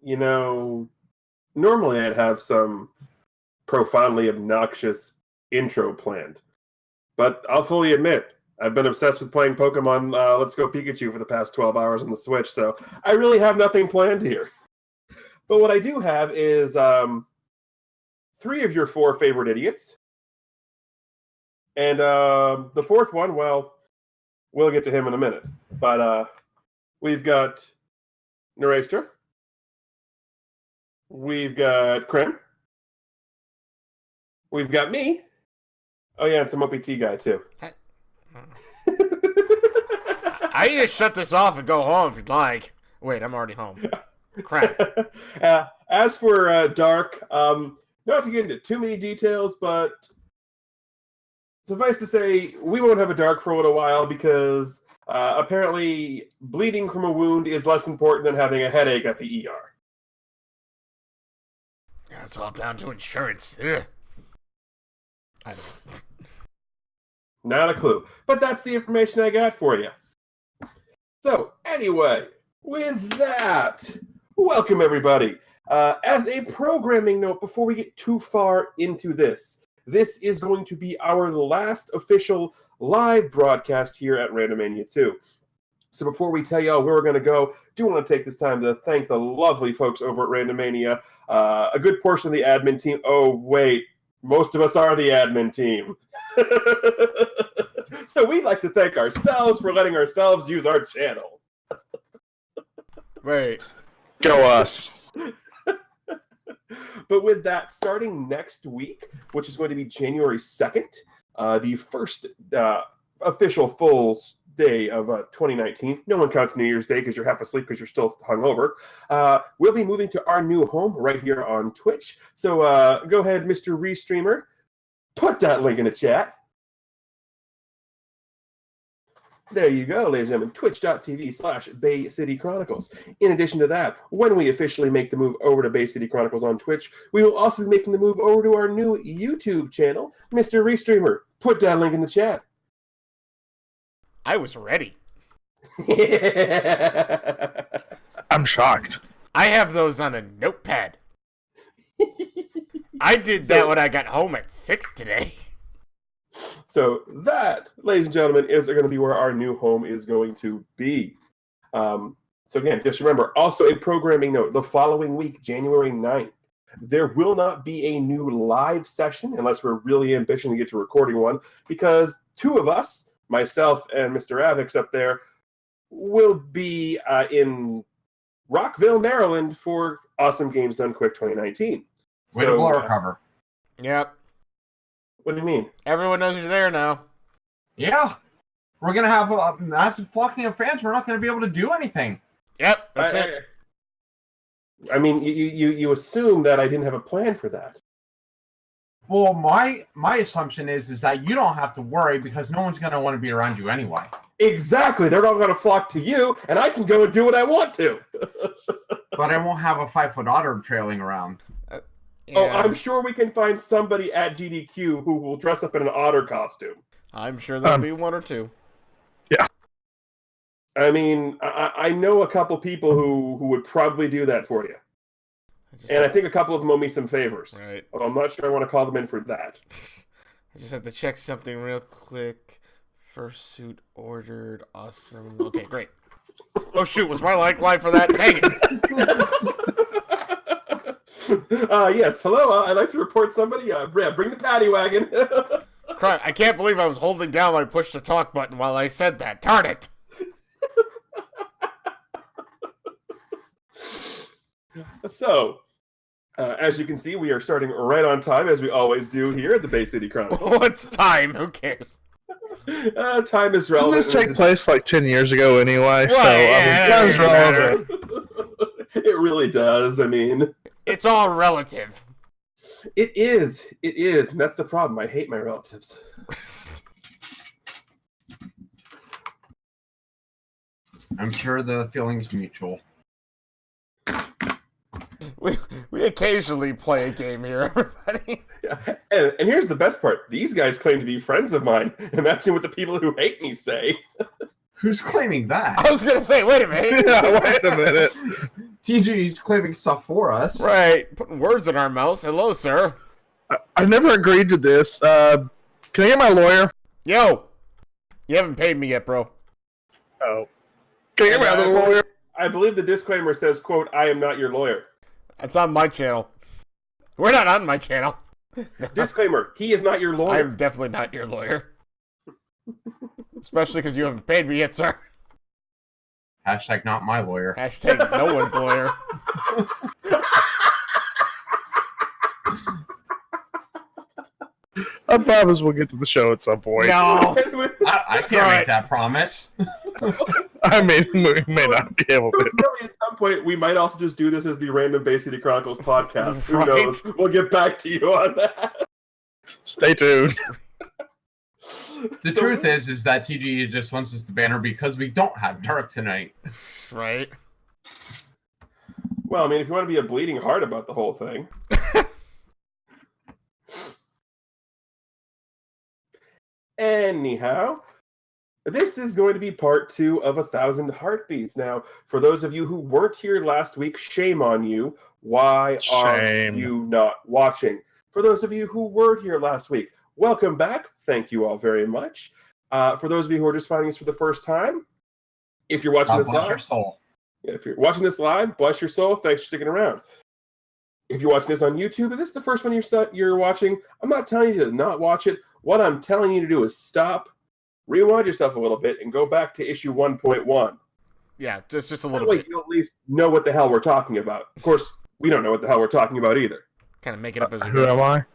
you know, normally I'd have some profoundly obnoxious intro planned, but I'll fully admit, I've been obsessed with playing Pokemon Let's Go Pikachu for the past 12 hours on the Switch, so I really have nothing planned here. But what I do have is 3 of your 4 favorite idiots. And the 4th one, well, we'll get to him in a minute. But we've got Nerestra. We've got Krim. We've got me. Oh, yeah, and some OPT guy, too. I need to shut this off and go home if you'd like. Wait, I'm already home. Crap. As for Dark, not to get into too many details, but suffice to say, we won't have a Dark for a little while because apparently bleeding from a wound is less important than having a headache at the ER. Yeah, it's all down to insurance. Ugh. I don't know. Not a clue. But that's the information I got for you. So, anyway, with that, welcome everybody. As a programming note, before we get too far into this is going to be our last official live broadcast here at Randomania 2. So before we tell y'all where we're going to go, do want to take this time to thank the lovely folks over at Randomania, a good portion of the admin team. Oh, wait. Most of us are the admin team. So we'd like to thank ourselves for letting ourselves use our channel. Wait. Go us. But with that, starting next week, which is going to be January 2nd, the first official full day of 2019. No one counts New Year's Day because you're half asleep because you're still hungover. We'll be moving to our new home right here on Twitch. So go ahead, Mr. Restreamer. Put that link in the chat. There you go, ladies and gentlemen, twitch.tv/Bay City Chronicles. In addition to that, when we officially make the move over to Bay City Chronicles on Twitch, we will also be making the move over to our new YouTube channel. Mr. Restreamer, put that link in the chat. I was ready. I'm shocked. I have those on a notepad. I did that when I got home at 6 today. So that, ladies and gentlemen, is going to be where our new home is going to be. So again, just remember, also a programming note, the following week, January 9th, there will not be a new live session unless we're really ambitious to get to recording one, because 2 of us, myself and Mr. Avix up there, will be in Rockville, Maryland for Awesome Games Done Quick 2019. Way to blow our cover. Yep. What do you mean? Everyone knows you're there now. Yeah. We're going to have a massive flocking of fans. We're not going to be able to do anything. Yep, that's it. I mean, you assume that I didn't have a plan for that. Well, my assumption is that you don't have to worry because no one's going to want to be around you anyway. Exactly. They're all going to flock to you, and I can go and do what I want to. But I won't have a 5-foot otter trailing around. Yeah. Oh, I'm sure we can find somebody at GDQ who will dress up in an otter costume. I'm sure there'll be 1 or 2. Yeah. I mean, I know a couple people who would probably do that for you. And I think a couple of them owe me some favors. Right. Although I'm not sure I want to call them in for that. I just have to check something real quick. First suit ordered. Awesome. Okay, great. Oh, shoot. Was my live for that? Dang it. Yes. Hello. I'd like to report somebody. Bring the paddy wagon. Crap, I can't believe I was holding down my push to talk button while I said that. Darn it. So, as you can see, we are starting right on time, as we always do here at the Bay City Chronicles. What's time? Who cares? Time is Didn't relevant. this take place like 10 years ago anyway? Right, So, yeah, time's doesn't matter. relevant. It really does. I mean, It's all relative. it is. It is. And that's the problem. I hate my relatives. I'm sure the feeling's mutual. We occasionally play a game here, everybody. Yeah. And here's the best part. These guys claim to be friends of mine. Imagine what the people who hate me say. Who's claiming that? I was going to say, wait a minute. Yeah, wait a minute. TG's claiming stuff for us. Right, putting words in our mouths. Hello, sir. I never agreed to this. Can I get my lawyer? Yo, you haven't paid me yet, bro. Oh. Can I get my other believe- lawyer? I believe the disclaimer says, quote, I am not your lawyer. That's on my channel. We're not on my channel. Disclaimer, he is not your lawyer. I'm definitely not your lawyer. Especially because you haven't paid me yet, sir. Hashtag not my lawyer. Hashtag no one's lawyer. I promise we'll get to the show at some point. No. I can't make that promise. I mean, we may not be able to. Really, at some point, we might also just do this as the Random Bay City Chronicles podcast. Who Right. knows? We'll get back to you on that. Stay tuned. The truth is that TG just wants us to ban her because we don't have Dark tonight. Right. Well, I mean, if you want to be a bleeding heart about the whole thing. Anyhow, this is going to be part 2 of 1,000 Heartbeats. Now, for those of you who weren't here last week, shame on you. Why are Shame. you not watching? For those of you who were here last week, welcome back. Thank you all very much. For those of you who are just finding us for the first time, if you're watching God this bless your live, soul. if you're watching this live, bless your soul. Thanks for sticking around. If you're watching this on YouTube, if this is the first one you're watching, I'm not telling you to not watch it. What I'm telling you to do is stop, rewind yourself a little bit, and go back to issue 1.1. Yeah, just a That little way bit. you at least know what the hell we're talking about. Of course, we don't know what the hell we're talking about either. Kind of make it up as we Who go. am I?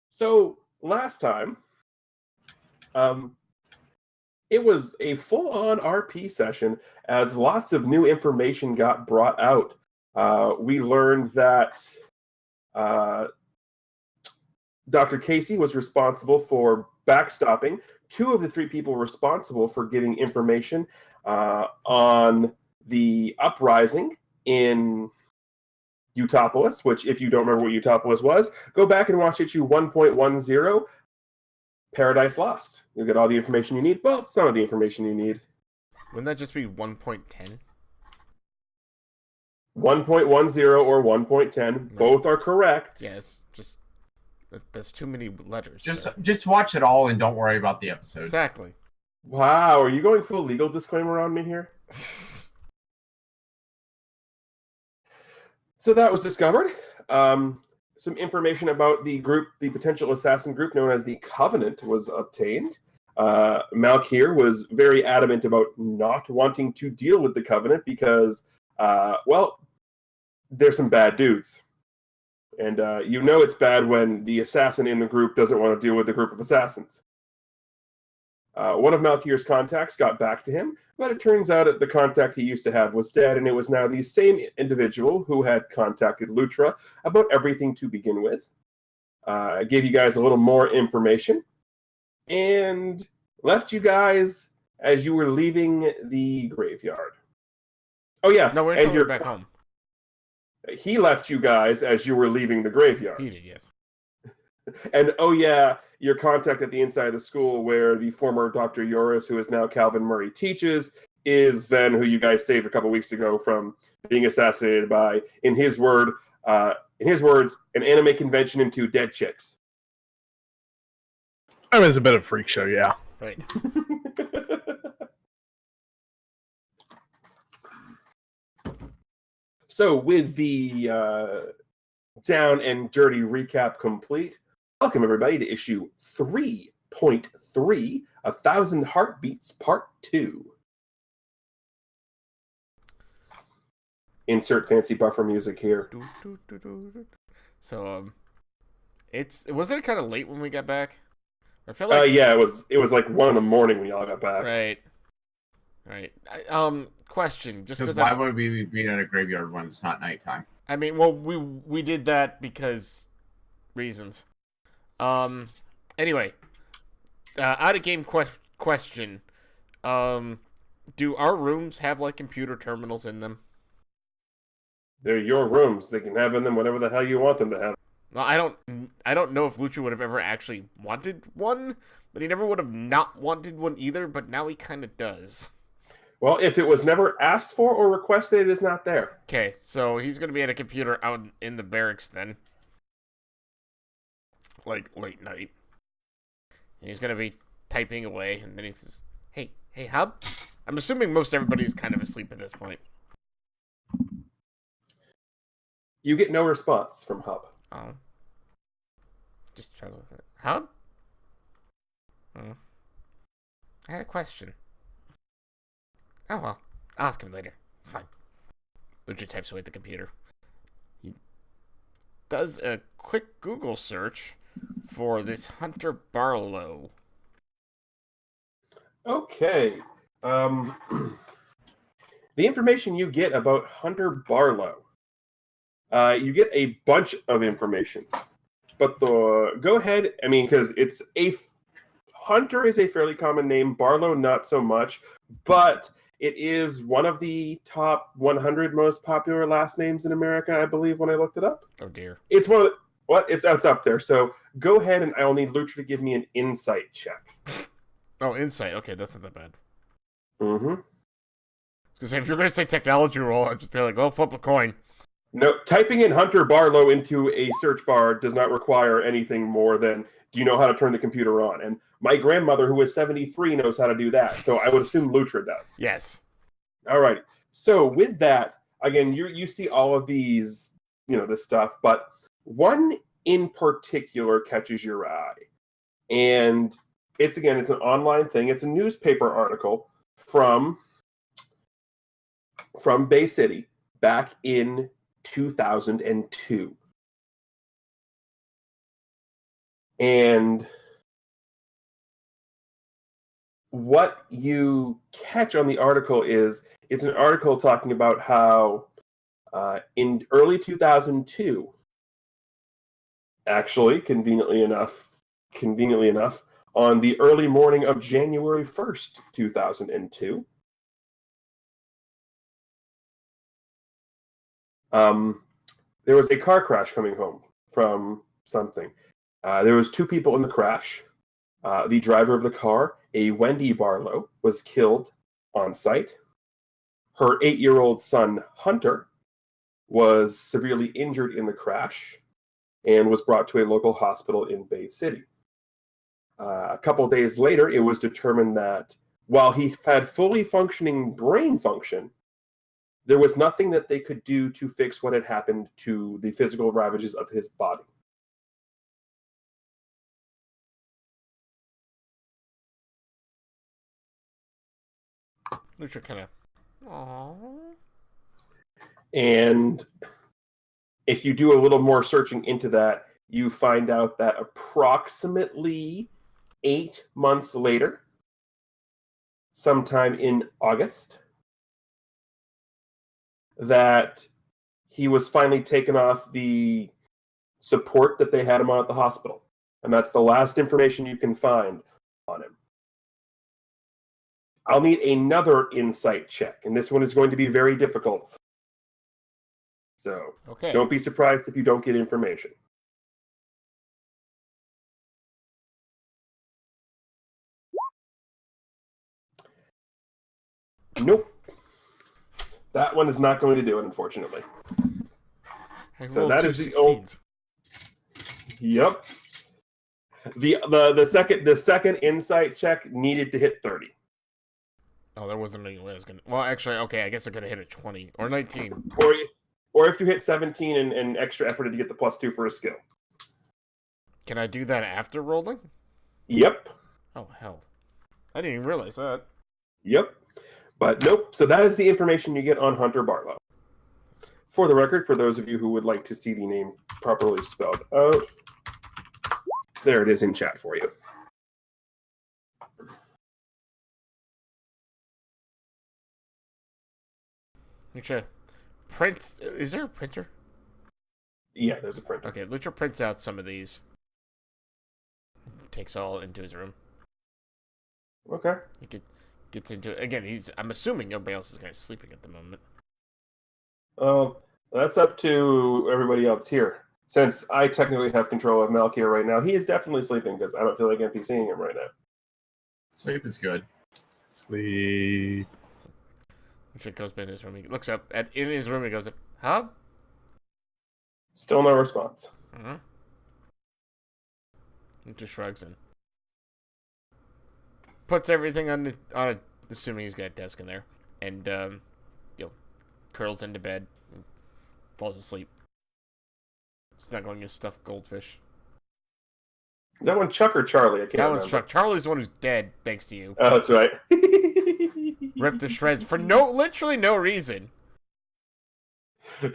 So last time, it was a full-on RP session as lots of new information got brought out. We learned that Dr. Casey was responsible for backstopping 2 of the 3 people responsible for getting information on the uprising in Utopolis, which, if you don't remember what Utopolis was, go back and watch issue 1.10, Paradise Lost. You'll get all the information you need. Well, some of the information you need. Wouldn't that just be 1.10? 1.10 or 1.10, both are correct. Yes, just that's too many letters. Just watch it all and don't worry about the episodes. Exactly. Wow, are you going full legal disclaimer on me here? So that was discovered. Some information about the group, the potential assassin group known as the Covenant, was obtained. Malkir was very adamant about not wanting to deal with the Covenant because, well, there's some bad dudes. And you know it's bad when the assassin in the group doesn't want to deal with the group of assassins. One of Malkir's contacts got back to him, but it turns out that the contact he used to have was dead, and it was now the same individual who had contacted Lutra about everything to begin with. I gave you guys a little more information, and left you guys as you were leaving the graveyard. Oh yeah, No, we're and coming back home. he left you guys as you were leaving the graveyard. He did, yes. And oh yeah, your contact at the inside of the school where the former Dr. Yoris, who is now Calvin Murray, teaches, is Ven, who you guys saved a couple weeks ago from being assassinated by, in his words, an anime convention and 2 dead chicks. I mean, it's a bit of a freak show, yeah. Right. So with the down and dirty recap complete, welcome everybody to issue 3.3, 1,000 Heartbeats Part 2. Insert fancy buffer music here. So, wasn't it kind of late when we got back? I feel like Yeah, it was like 1 in the morning when y'all got back. Right. Question, just Because because why would we be at a graveyard when it's not nighttime? I mean, well, we did that because reasons. Anyway, out of game question. Do our rooms have like computer terminals in them? They're your rooms. They can have in them whatever the hell you want them to have. Well, I don't know if Lucha would have ever actually wanted one, but he never would have not wanted one either. But now he kind of does. Well, if it was never asked for or requested, it is not there. Okay, so he's going to be at a computer out in the barracks then. Like, late night. And he's going to be typing away, and then he says, hey, Hub? I'm assuming most everybody is kind of asleep at this point. You get no response from Hub. Oh. Just try to... Hub? Hmm. I had a question. Oh, well. I'll ask him later. It's fine. Lucha types away at the computer. He does a quick Google search for this Hunter Barlowe. Okay. The information you get about Hunter Barlowe, you get a bunch of information. But go ahead, I mean, because Hunter is a fairly common name, Barlowe not so much, but it is one of the top 100 most popular last names in America, I believe, when I looked it up. Oh, dear. It's one of the... What? It's up there. So go ahead, and I'll need Lutra to give me an insight check. Oh, insight. Okay, that's not that bad. Mm-hmm. Because if you're going to say technology roll, I'd just be like, well, flip a coin. No, typing in Hunter Barlowe into a search bar does not require anything more than, do you know how to turn the computer on? And my grandmother, who is 73, knows how to do that. So I would assume Lutra does. Yes. All right. So with that, again, you see all of these, this stuff, but one in particular catches your eye. And it's an online thing. It's a newspaper article from Bay City back in 2002. And what you catch on the article is it's an article talking about how in early 2002, actually, conveniently enough, on the early morning of January 1st, 2002, there was a car crash coming home from something. There was two people in the crash. The driver of the car, a Wendy Barlowe, was killed on site. Her 8-year-old son, Hunter, was severely injured in the crash and was brought to a local hospital in Bay City. A couple of days later, it was determined that while he had fully functioning brain function, there was nothing that they could do to fix what had happened to the physical ravages of his body. Lucha kind of, aww. And if you do a little more searching into that, you find out that approximately 8 months later, sometime in August, that he was finally taken off the support that they had him on at the hospital. And that's the last information you can find on him. I'll need another insight check, and this one is going to be very difficult. So Okay. Don't be surprised if you don't get information. Nope. That one is not going to do it, unfortunately. So that is the old. Yep. The second insight check needed to hit 30. Oh, there wasn't any way I was gonna. Well, actually, okay, I guess I could have hit a 20 or 19. Or if you hit 17 and extra effort to get the +2 for a skill. Can I do that after rolling? Yep. Oh hell, I didn't even realize that. Yep. But nope. So that is the information you get on Hunter Barlowe. For the record, for those of you who would like to see the name properly spelled out, there it is in chat for you. Lucha prints. Is there a printer? Yeah, there's a printer. Okay, Lucha prints out some of these. Takes all into his room. Okay. He gets into it. Again, I'm assuming nobody else is kind of sleeping at the moment. That's up to everybody else here. Since I technically have control of Malkia right now, he is definitely sleeping because I don't feel like NPCing him right now. Sleep is good. Sleep. Lutra goes back in his room. He looks up in his room and goes, Hub? Still no response. Mm-hmm. He just shrugs and puts everything on assuming he's got a desk in there, and curls into bed and falls asleep, snuggling his stuffed goldfish. Is that one Chuck or Charlie? I can't remember. That was Chuck. Charlie's the one who's dead, thanks to you. Oh, that's right. Ripped to shreds for literally no reason.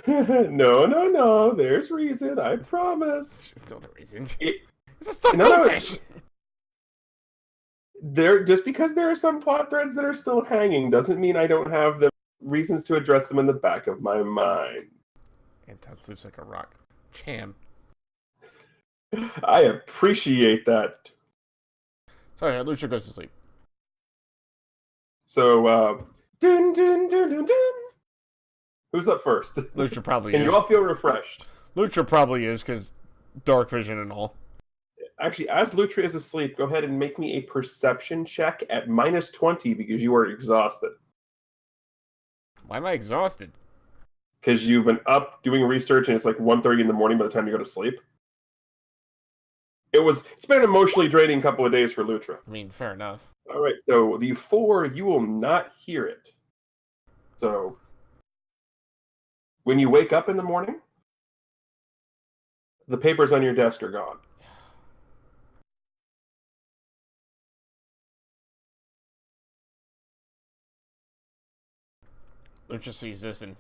No. There's reason. I promise. No other reasons. It's a stuffed goldfish. Just because there are some plot threads that are still hanging doesn't mean I don't have the reasons to address them in the back of my mind. Anton sleeps like a rock. Cham. I appreciate that. Sorry, Lutra goes to sleep. So, dun, dun, dun, dun, dun. Who's up first? Lutra probably is. And you all feel refreshed. Lutra probably is, because dark vision and all. Actually, as Lutra is asleep, go ahead and make me a perception check at -20 because you are exhausted. Why am I exhausted? Because you've been up doing research and it's like 1:30 in the morning by the time you go to sleep. It's been an emotionally draining couple of days for Lutra. I mean, fair enough. All right, so the 4, you will not hear it. So, when you wake up in the morning, the papers on your desk are gone. Lutra sees this and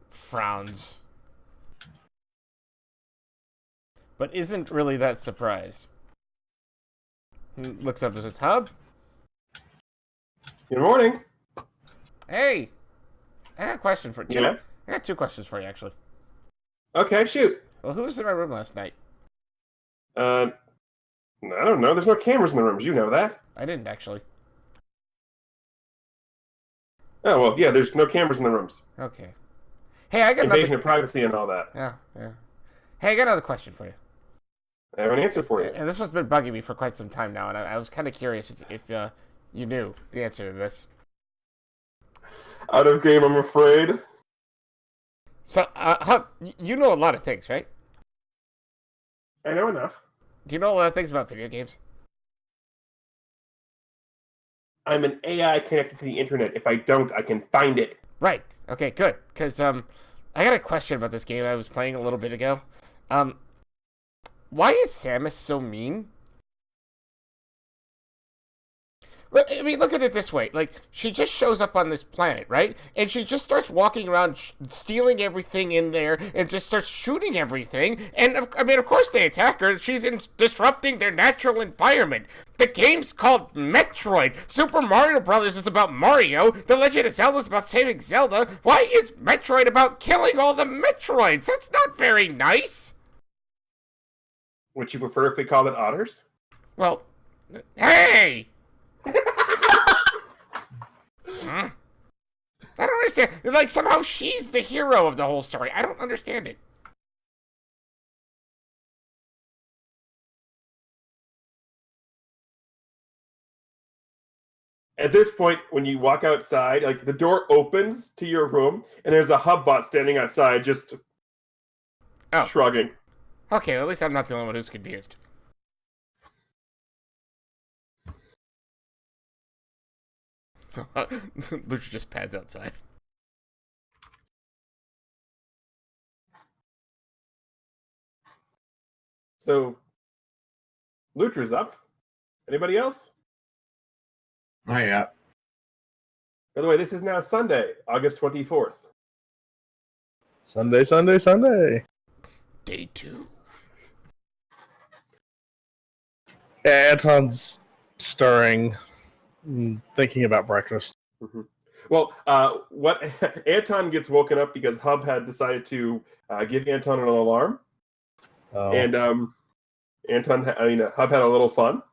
frowns. But isn't really that surprised. He looks up and says, Hub? Good morning. Hey! I got a question for you. Yes? I got 2 questions for you, actually. Okay, shoot. Well, who was in my room last night? I don't know. There's no cameras in the rooms. You know that. I didn't, actually. Oh, well, yeah, there's no cameras in the rooms. Okay. Hey, I got Invasion another... of privacy and all that. Yeah. Hey, I got another question for you. I have an answer for you. And this has been bugging me for quite some time now, and I was kind of curious if you knew the answer to this. Out of game, I'm afraid. So, Hub, you know a lot of things, right? I know enough. Do you know a lot of things about video games? I'm an AI connected to the internet. If I don't, I can find it. Right. Okay, good. Because I got a question about this game I was playing a little bit ago. Why is Samus so mean? Well, I mean, look at it this way. Like, she just shows up on this planet, right? And she just starts walking around stealing everything in there and just starts shooting everything. And, of course they attack her. She's disrupting their natural environment. The game's called Metroid. Super Mario Brothers is about Mario. The Legend of Zelda is about saving Zelda. Why is Metroid about killing all the Metroids? That's not very nice. Would you prefer if we called it otters? Well, hey! I don't understand. Like, somehow she's the hero of the whole story. I don't understand it. At this point, when you walk outside, like the door opens to your room, and there's a hub bot standing outside, just shrugging. Okay, well, at least I'm not the only one who's confused. So, Lutra just pads outside. So, Lutra's up. Anybody else? Not yet. By the way, this is now Sunday, August 24th. Sunday. Day 2. Yeah, Anton's stirring, thinking about breakfast. Mm-hmm. Well, what Anton gets woken up because Hub had decided to give Anton an alarm, and Hub had a little fun.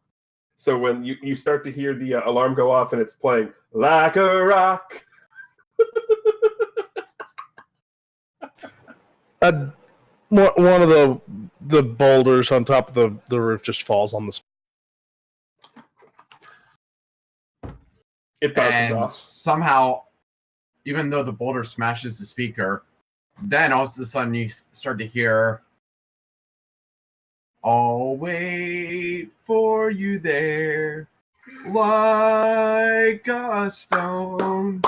So when you start to hear the alarm go off and it's playing like a rock. One of the boulders on top of the roof just falls on the. It bounces and off. Somehow, even though the boulder smashes the speaker, then all of a sudden you start to hear, "I'll wait for you there, like a stone.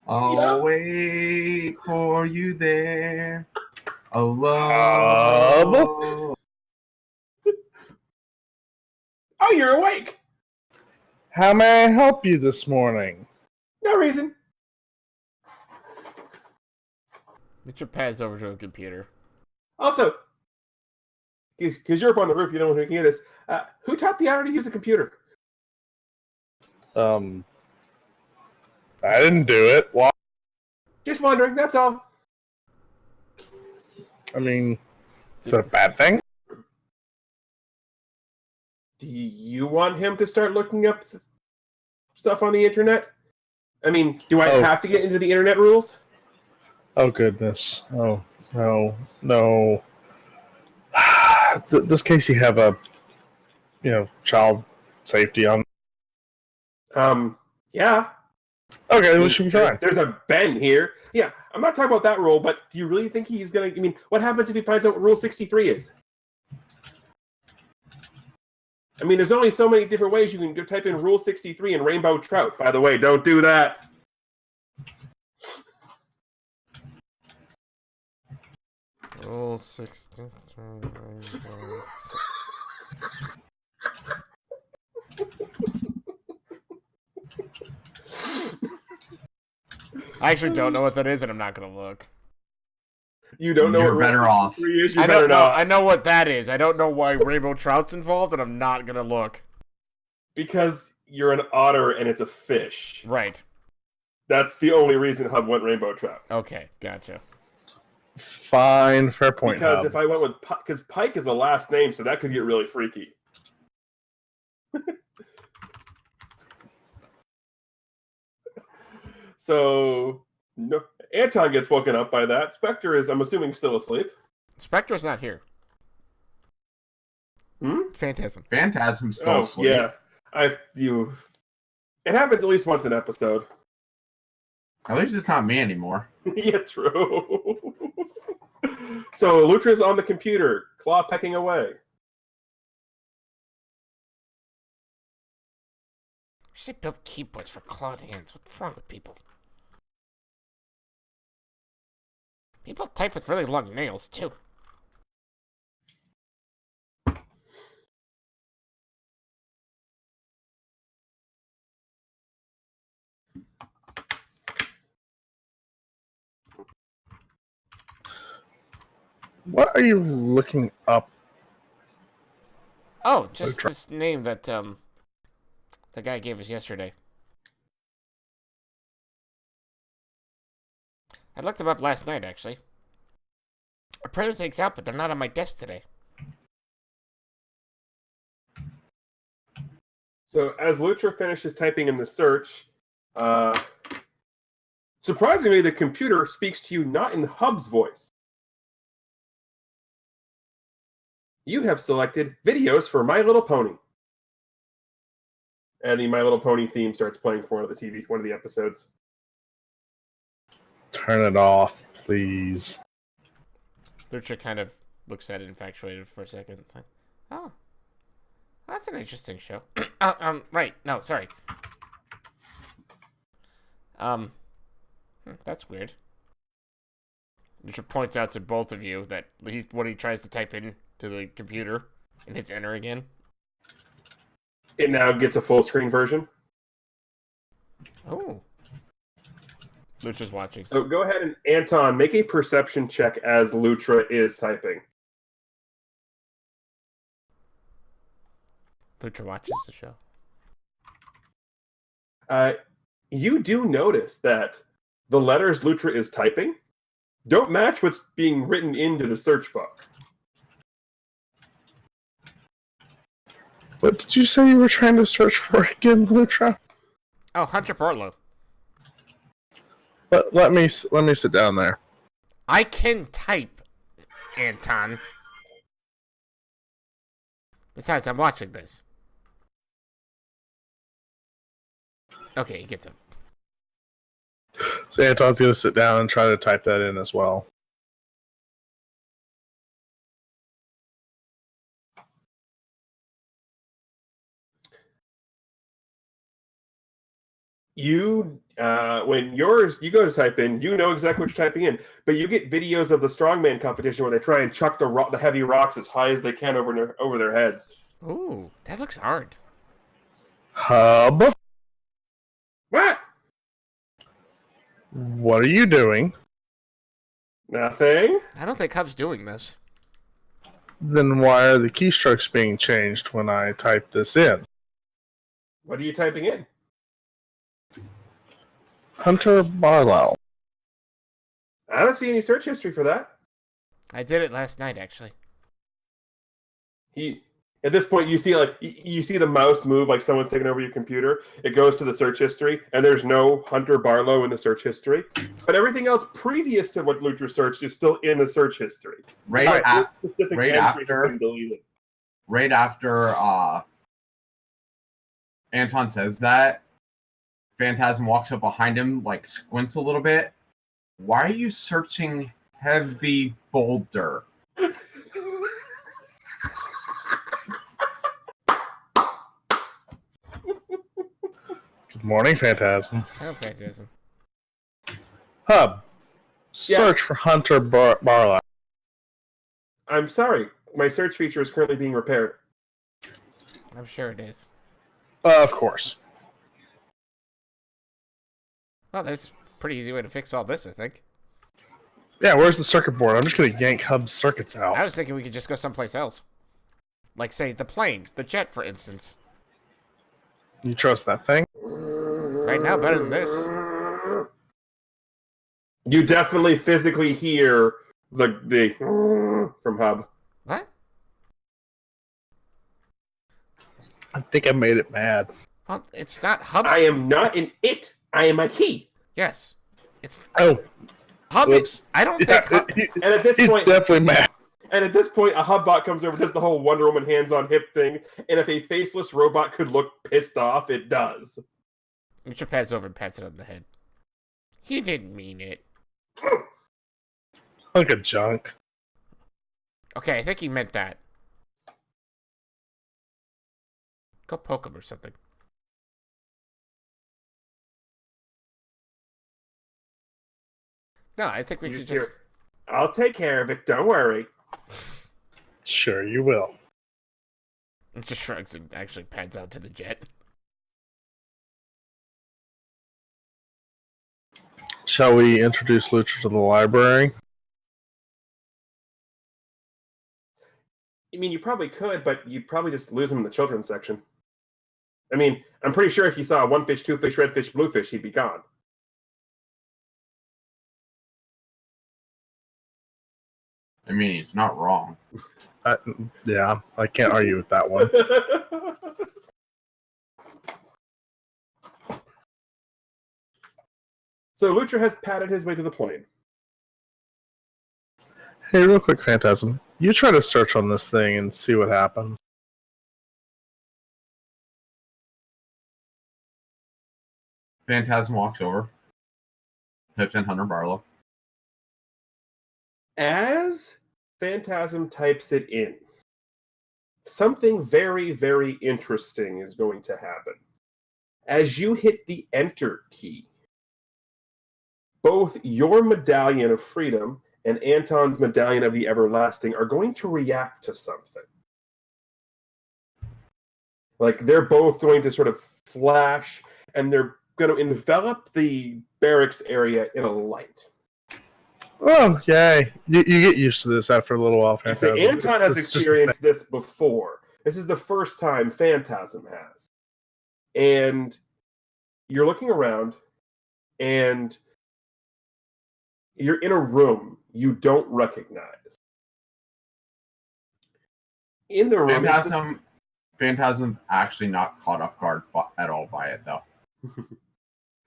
I'll wait for you there, alone." Oh, you're awake. How may I help you this morning? No reason. Lutra pads over to a computer. Also, because you're up on the roof, you don't know who can hear this. Who taught the otter to use a computer? I didn't do it. Why? Just wondering. That's all. I mean, is that a bad thing? Do you want him to start looking up stuff on the internet? I mean, do I have to get into the internet rules? Oh, goodness. Oh, no. Does Casey have a, child safety on? Yeah. Okay, we should be fine. There's a Ben here. Yeah, I'm not talking about that rule, but do you really think he's going to... I mean, what happens if he finds out what Rule 63 is? I mean, there's only so many different ways you can go type in Rule 63 and rainbow trout. By the way, don't do that. Rule 63. I actually don't know what that is, and I'm not going to look. You don't know You're what better Rule off. 63 is? You I better don't know. not. I know what that is. I don't know why rainbow trout's involved, and I'm not going to look. Because you're an otter and it's a fish. Right. That's the only reason Hub went rainbow trout. Okay, gotcha. Fine, fair point. Because Hub. if I went with because Pike is the last name, so that could get really freaky. So no, Anton gets woken up by that. Spectre is, I'm assuming, still asleep. Spectre's not here. Phantasm. Phantasm's still asleep. Yeah, It happens at least once an episode. At least it's not me anymore. Yeah, true. So Lutra's on the computer, claw pecking away. We should build keyboards for clawed hands. What's wrong with people? People type with really long nails, too. What are you looking up? Oh, just this name that, the guy gave us yesterday. I looked them up last night, actually. I printed things out, but they're not on my desk today. So as Lutra finishes typing in the search, surprisingly, the computer speaks to you not in Hub's voice. You have selected videos for My Little Pony. And the My Little Pony theme starts playing for one of the episodes. Turn it off, please. Lutra kind of looks at it infatuated for a second. It's like, oh, that's an interesting show. Right. No, sorry. That's weird. Lutra points out to both of you that when he tries to type in to the computer and hits enter again. It now gets a full screen version. Oh. Lutra's watching. So go ahead and, Anton, make a perception check as Lutra is typing. Lutra watches the show. You do notice that the letters Lutra is typing don't match what's being written into the search book. What did you say you were trying to search for again, Lutra? Oh, Hunter Barlowe. Let me sit down there. I can type, Anton. Besides, I'm watching this. Okay, he gets up. So Anton's going to sit down and try to type that in as well. When you go to type in, you know exactly what you're typing in, but you get videos of the strongman competition where they try and chuck the heavy rocks as high as they can over their heads. Ooh, that looks hard. Hub, What? what are you doing? Nothing. I don't think Hub's doing this. Then why are the keystrokes being changed when I type this in? What are you typing in? Hunter Barlowe. I don't see any search history for that. I did it last night, actually. At this point, you see the mouse move like someone's taken over your computer. It goes to the search history, and there's no Hunter Barlowe in the search history. But everything else previous to what Lutra searched is still in the search history. Right after Anton says that, Phantasm walks up behind him, like squints a little bit. Why are you searching heavy boulder? Good morning, Phantasm. Hello, Phantasm. Hub, search for Hunter Barlowe. I'm sorry, my search feature is currently being repaired. I'm sure it is. Of course. Well, there's a pretty easy way to fix all this, I think. Yeah, where's the circuit board? I'm just going to yank Hub's circuits out. I was thinking we could just go someplace else. Like, say, the plane, the jet, for instance. You trust that thing? Right now, better than this. You definitely physically hear the from Hub. What? I think I made it mad. Well, it's not Hub's... I am not an it. I am a he. Yes. It's... Oh. Hub Whoops. I don't think Hub... And at this He's point, definitely mad. And at this point, a Hubbot comes over, does the whole Wonder Woman hands-on-hip thing, and if a faceless robot could look pissed off, it does. Lutra pats over and pats it on the head. He didn't mean it. Hunk of junk. Okay, I think he meant that. Go poke him or something. No, I think we should just... I'll take care of it, don't worry. Sure you will. It just shrugs and actually pads out to the jet. Shall we introduce Lutra to the library? I mean, you probably could, but you'd probably just lose him in the children's section. I mean, I'm pretty sure if you saw one fish, two fish, red fish, blue fish, he'd be gone. I mean, he's not wrong. Yeah, I can't argue with that one. So Lutra has patted his way to the plane. Hey, real quick, Phantasm. You try to search on this thing and see what happens. Phantasm walks over. Types in Hunter Barlowe. As Phantasm types it in, something very, very interesting is going to happen. As you hit the Enter key, both your Medallion of Freedom and Anton's Medallion of the Everlasting are going to react to something. Like, they're both going to sort of flash, and they're going to envelop the barracks area in a light. Oh, yay. You get used to this after a little while, Phantasm. Anton has experienced this before. This is the first time Phantasm has. And you're looking around, and you're in a room you don't recognize. In the room... Phantasm's actually not caught off guard at all by it, though.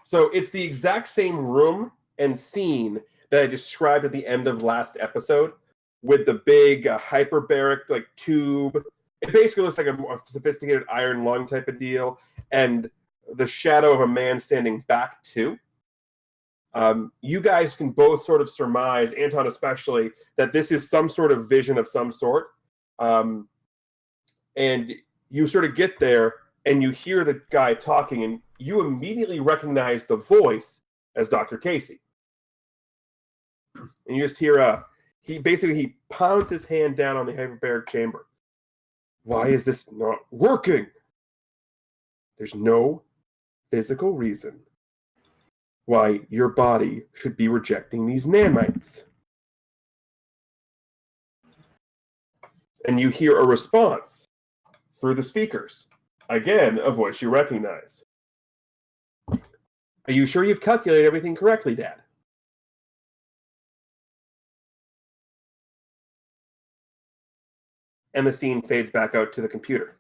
So it's the exact same room and scene that I described at the end of last episode, with the big hyperbaric like tube. It basically looks like a more sophisticated iron lung type of deal, and the shadow of a man standing back to. You guys can both sort of surmise, Anton especially, that this is some sort of vision of some sort. And you sort of get there, and you hear the guy talking, and you immediately recognize the voice as Dr. Casey. And you just hear he pounds his hand down on the hyperbaric chamber. Why is this not working? There's no physical reason why your body should be rejecting these nanites. And you hear a response through the speakers. Again, a voice you recognize. Are you sure you've calculated everything correctly, Dad? And the scene fades back out to the computer.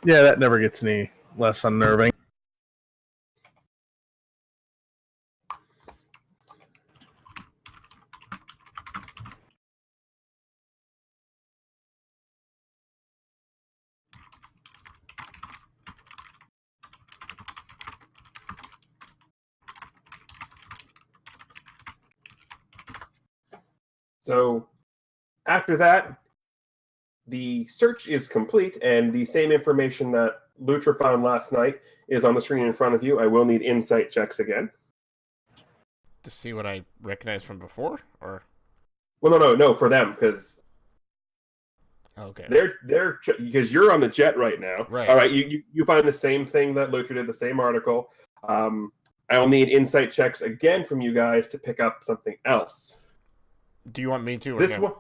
Yeah, that never gets any less unnerving. So after that, the search is complete, and the same information that Lutra found last night is on the screen in front of you. I will need insight checks again. To see what I recognize from before, or Well, no, for them, because okay, they're because you're on the jet right now. Right. All right. You find the same thing that Lutra did, the same article. I'll need insight checks again from you guys to pick up something else. Do you want me to? Or This no? one,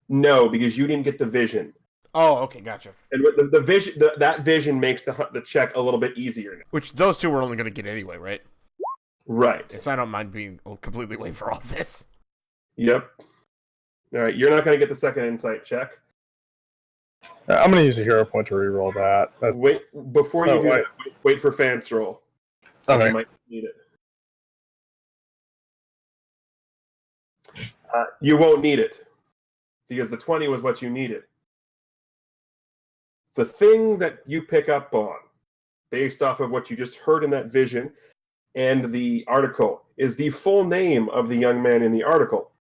no, because you didn't get the vision. Oh, okay, gotcha. And the vision, that vision makes the check a little bit easier now. Which those two we're only going to get anyway, right? Right. So I don't mind being completely away for all this. Yep. All right, you're not going to get the second insight check. I'm going to use a hero point to reroll that. Wait, before you do wait. that, wait for Fance roll. Okay. You might need it. You won't need it, because the 20 was what you needed. The thing that you pick up on, based off of what you just heard in that vision and the article, is the full name of the young man in the article.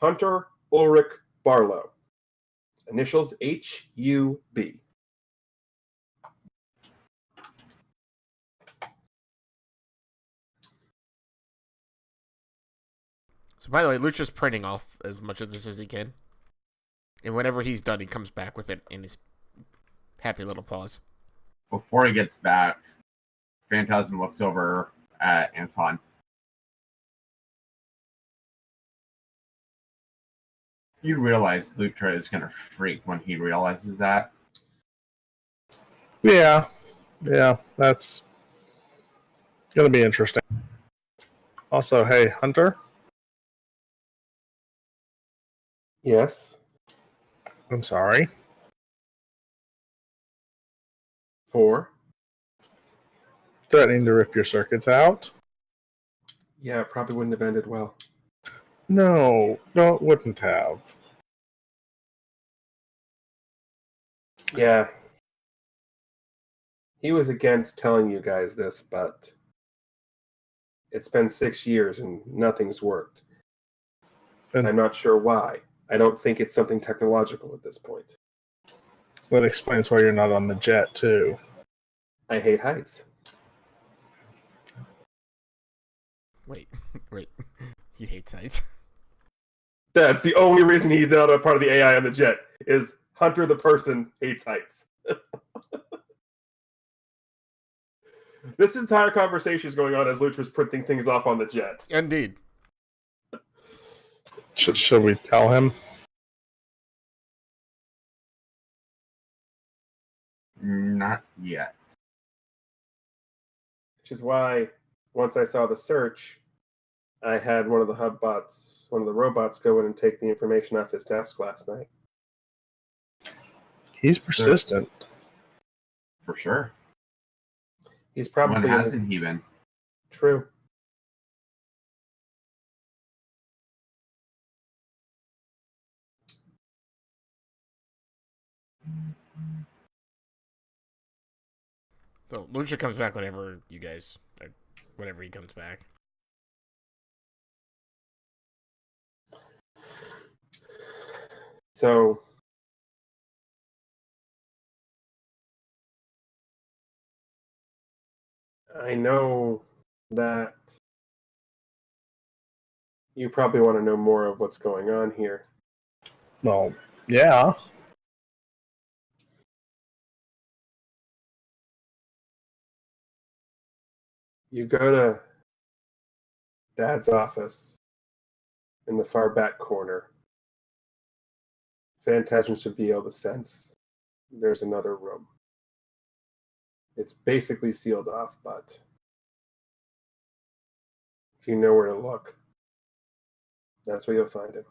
Hunter Ulrich Barlowe. Initials HUB. So by the way, Lucha's printing off as much of this as he can. And whenever he's done, he comes back with it in his happy little paws. Before he gets back, Phantasm looks over at Anton. You realize Lutra is going to freak when he realizes that? Yeah, that's going to be interesting. Also, hey, Hunter, Yes. I'm sorry. 4. Threatening to rip your circuits out? Yeah, it probably wouldn't have ended well. No, it wouldn't have. Yeah. He was against telling you guys this, but it's been 6 years and nothing's worked. And I'm not sure why. I don't think it's something technological at this point. that explains why you're not on the jet, too. I hate heights. Wait. He hates heights. That's the only reason he's not a part of the AI on the jet, is Hunter the person hates heights. This entire conversation is going on as Lutra's printing things off on the jet. Indeed. Should we tell him? Not yet. Which is why, once I saw the search, I had one of the robots go in and take the information off his desk last night. He's persistent. For sure. He's probably When hasn't he been? True. So Lutra comes back whenever you guys, or whenever he comes back. So I know that you probably want to know more of what's going on here. Well, yeah. You go to Dad's office in the far back corner. Phantasm should be able to sense there's another room. It's basically sealed off, but if you know where to look, that's where you'll find him.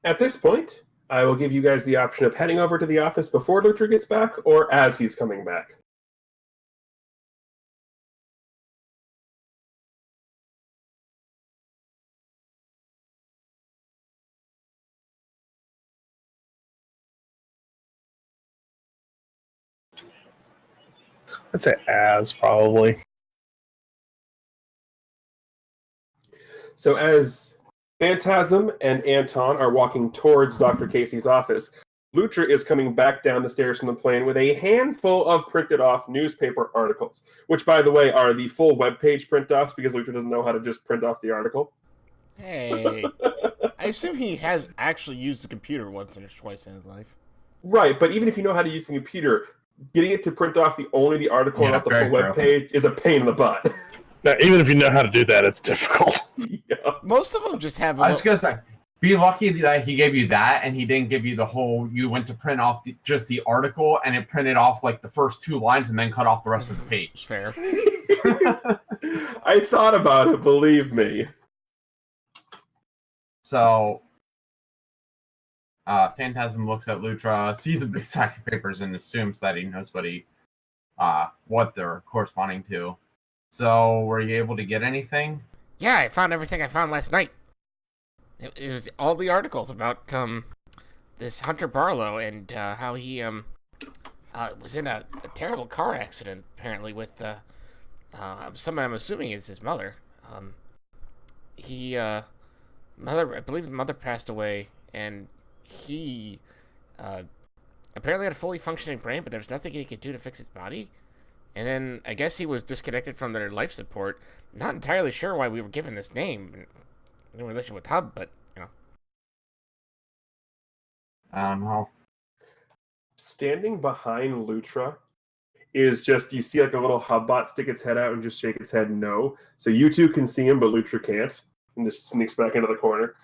At this point, I will give you guys the option of heading over to the office before Lutra gets back or as he's coming back. I'd say as probably. So as Phantasm and Anton are walking towards Dr. Casey's office, Lutra is coming back down the stairs from the plane with a handful of printed off newspaper articles, which, by the way, are the full webpage print offs because Lutra doesn't know how to just print off the article. Hey, I assume he has actually used the computer once or twice in his life. Right, but even if you know how to use the computer, getting it to print off only the article and not the full webpage is a pain in the butt. Now, even if you know how to do that, it's difficult. Yeah. Most of them just have. I was gonna say, be lucky that he gave you that, and he didn't give you the whole. You went to print off just the article, and it printed off like the first 2 lines, and then cut off the rest of the page. Fair. I thought about it, believe me. So, Phantasm looks at Lutra, sees a big stack of papers, and assumes that he knows what they're corresponding to. So, were you able to get anything? Yeah, I found everything I found last night. It was all the articles about this Hunter Barlowe and how he was in a terrible car accident apparently with someone I'm assuming is his mother. I believe his mother passed away, and he apparently had a fully functioning brain, but there was nothing he could do to fix his body. And then I guess he was disconnected from their life support. Not entirely sure why we were given this name in relation with Hub, but you know. I don't know. Standing behind Lutra is just, you see like a little Hubbot stick its head out and just shake its head no. So you two can see him, but Lutra can't. And just sneaks back into the corner.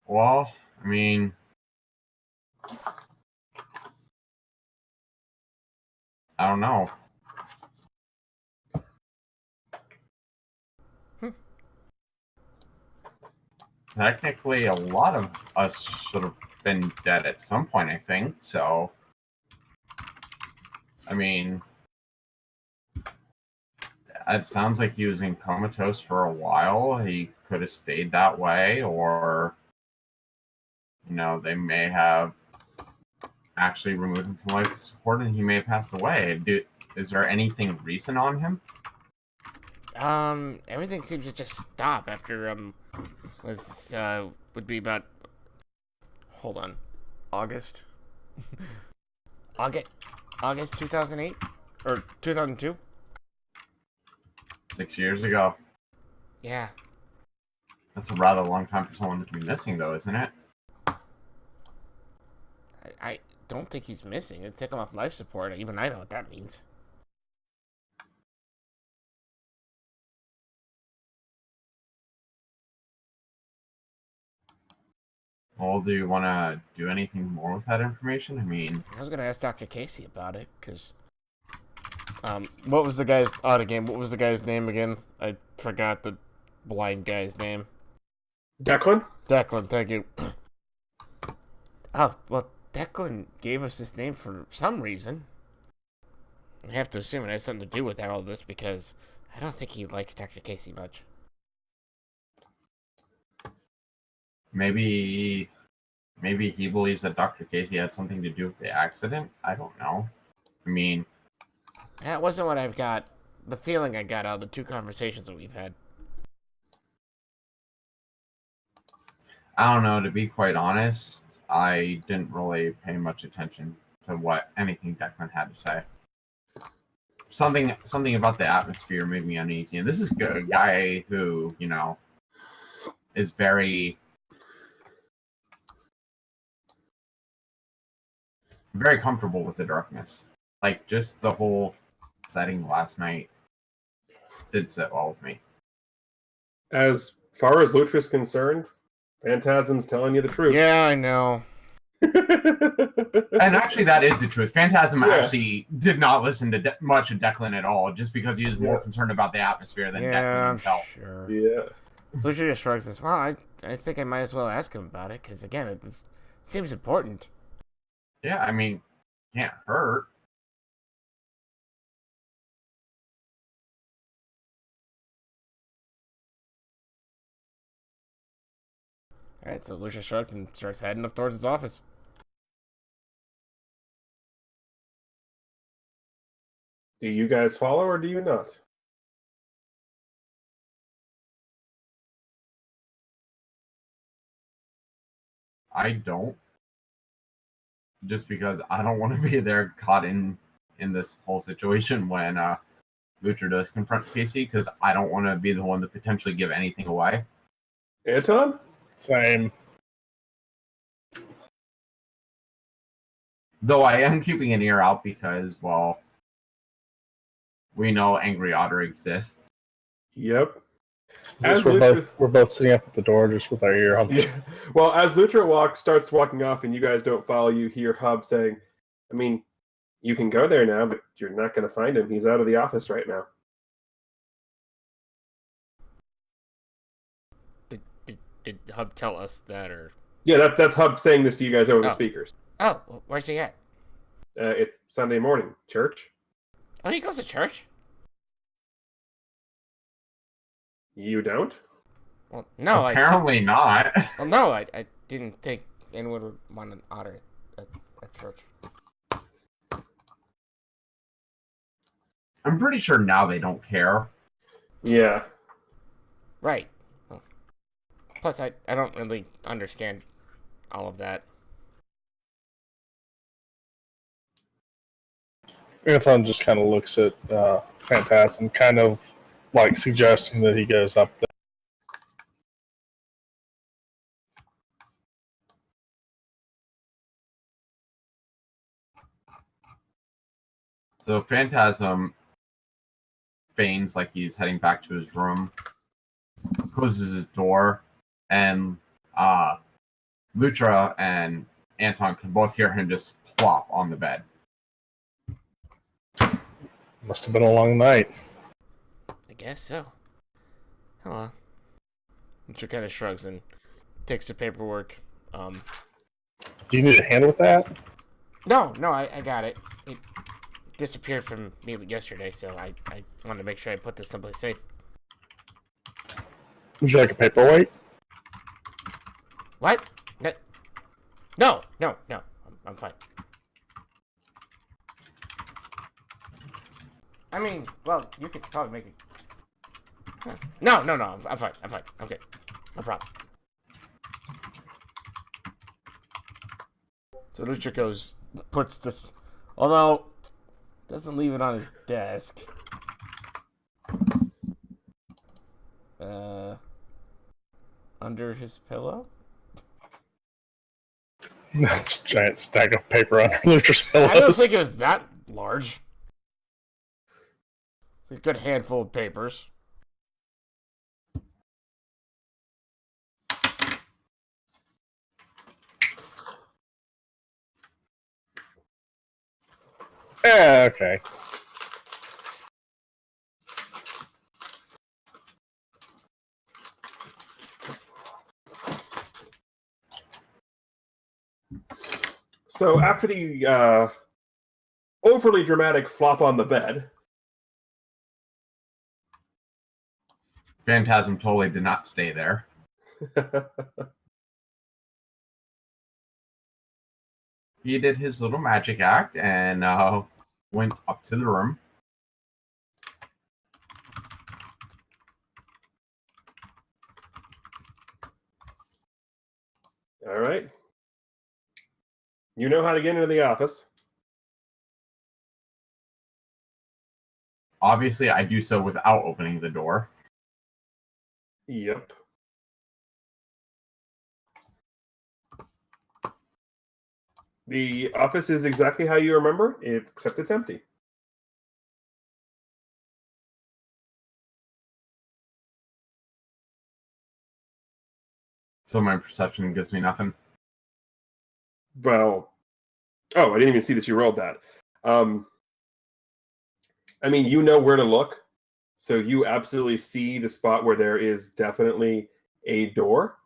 Well, I mean, I don't know. Technically, a lot of us should have been dead at some point, I think. So, I mean, it sounds like he was in comatose for a while. He could have stayed that way, or, they may have actually removed him from life support and he may have passed away. Is there anything recent on him? Everything seems to just stop after would be about, hold on, August 2008 or 2002. 6 years ago. Yeah. That's a rather long time for someone to be missing, though, isn't it? I don't think he's missing. They took him off life support. Even I know what that means. Well, do you want to do anything more with that information? I mean, I was going to ask Dr. Casey about it, because... what was the guy's... What was the guy's name again? I forgot the blind guy's name. Declan? Declan, thank you. Oh, well, Declan gave us this name for some reason. I have to assume it has something to do with all this because I don't think he likes Dr. Casey much. Maybe he believes that Dr. Casey had something to do with the accident. I don't know. I mean, That wasn't what I've got. The feeling I got out of the two conversations that we've had. I don't know. To be quite honest, I didn't really pay much attention to what anything Declan had to say. Something about the atmosphere made me uneasy. And this is a guy who, is very, very comfortable with the darkness. Like, just the whole setting last night did sit well with me. As far as Lutra's concerned, Phantasm's telling you the truth. Yeah, I know. And actually, that is the truth. Phantasm Yeah. actually did not listen to much of Declan at all, just because he was more concerned about the atmosphere than Declan Yeah, I'm himself. sure. Yeah. Lucia just shrugs this. Well, I think I might as well ask him about it, because, again, it seems important. Yeah, I mean, can't hurt. Alright, so Lucia shrugs and starts heading up towards his office. Do you guys follow or do you not? I don't. Just because I don't want to be there caught in this whole situation when Lutra does confront Casey, because I don't want to be the one to potentially give anything away. Anton? Same. Though I am keeping an ear out because, well, we know Angry Otter exists. Yep. As As Lutra- we're both sitting up at the door just with our ear on. Yeah. Well, as Lutra starts walking off and you guys don't follow, you hear Hub saying, I mean, you can go there now, but you're not going to find him. He's out of the office right now. Did Hub tell us that, or... Yeah, that's Hub saying this to you guys over the Oh. speakers. Oh, where's he at? It's Sunday morning. Church? Oh, he goes to church? You don't? Well, no, Apparently not. Well, no, I didn't think anyone would want an otter at church. I'm pretty sure now they don't care. Yeah. Right. Well, plus, I don't really understand all of that. Anton just kind of looks at Phantasm, kind of like suggesting that he goes up there. So Phantasm feigns like he's heading back to his room, closes his door, and Lutra and Anton can both hear him just plop on the bed. Must have been a long night. I guess so. Hello. Lucha kind of shrugs and takes the paperwork. Do you need a hand with that? No, I got it. It disappeared from me yesterday, so I wanted to make sure I put this someplace safe. Would you like a paperweight? What? No. I'm fine. I mean, well, you could probably make it. No, I'm fine. I'm good. No problem. So Lucha goes, puts this, although doesn't leave it on his desk. Under his pillow? Giant stack of paper under Lutra's pillows. I don't think it was that large. A good handful of papers. Yeah, okay. So after the overly dramatic flop on the bed, Phantasm totally did not stay there. He did his little magic act and went up to the room. all right. You know how to get into the office. Obviously, I do so without opening the door. Yep. The office is exactly how you remember it, except it's empty. So my perception gives me nothing. Well, oh, I didn't even see that you rolled that. I mean, you know where to look, so you absolutely see the spot where there is definitely a door.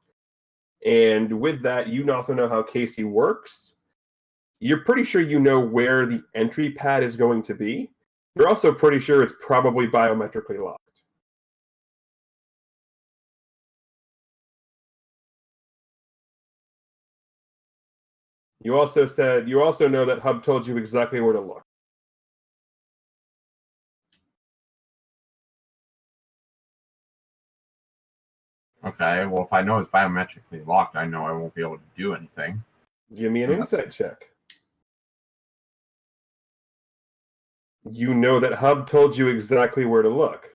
And with that, you also know how Casey works. You're pretty sure you know where the entry pad is going to be. You're also pretty sure it's probably biometrically locked. You also know that Hub told you exactly where to look. Okay, well, if I know it's biometrically locked, I know I won't be able to do anything. Give me an Unless- insight check. You know that Hub told you exactly where to look.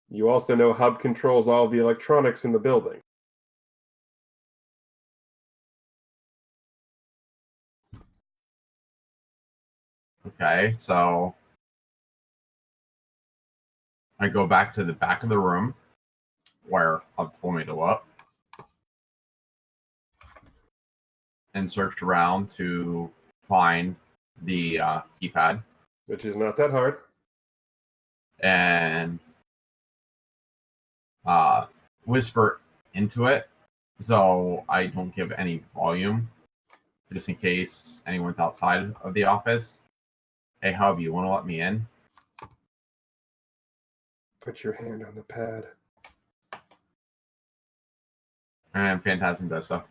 You also know Hub controls all the electronics in the building. Okay, so I go back to the back of the room where Hub told me to look and search around to find the keypad Which is not that hard. and whisper into it so I don't give any volume just in case anyone's outside of the office. Hey, Hub, you want to let me in? Put your hand on the pad. And Phantasm does so.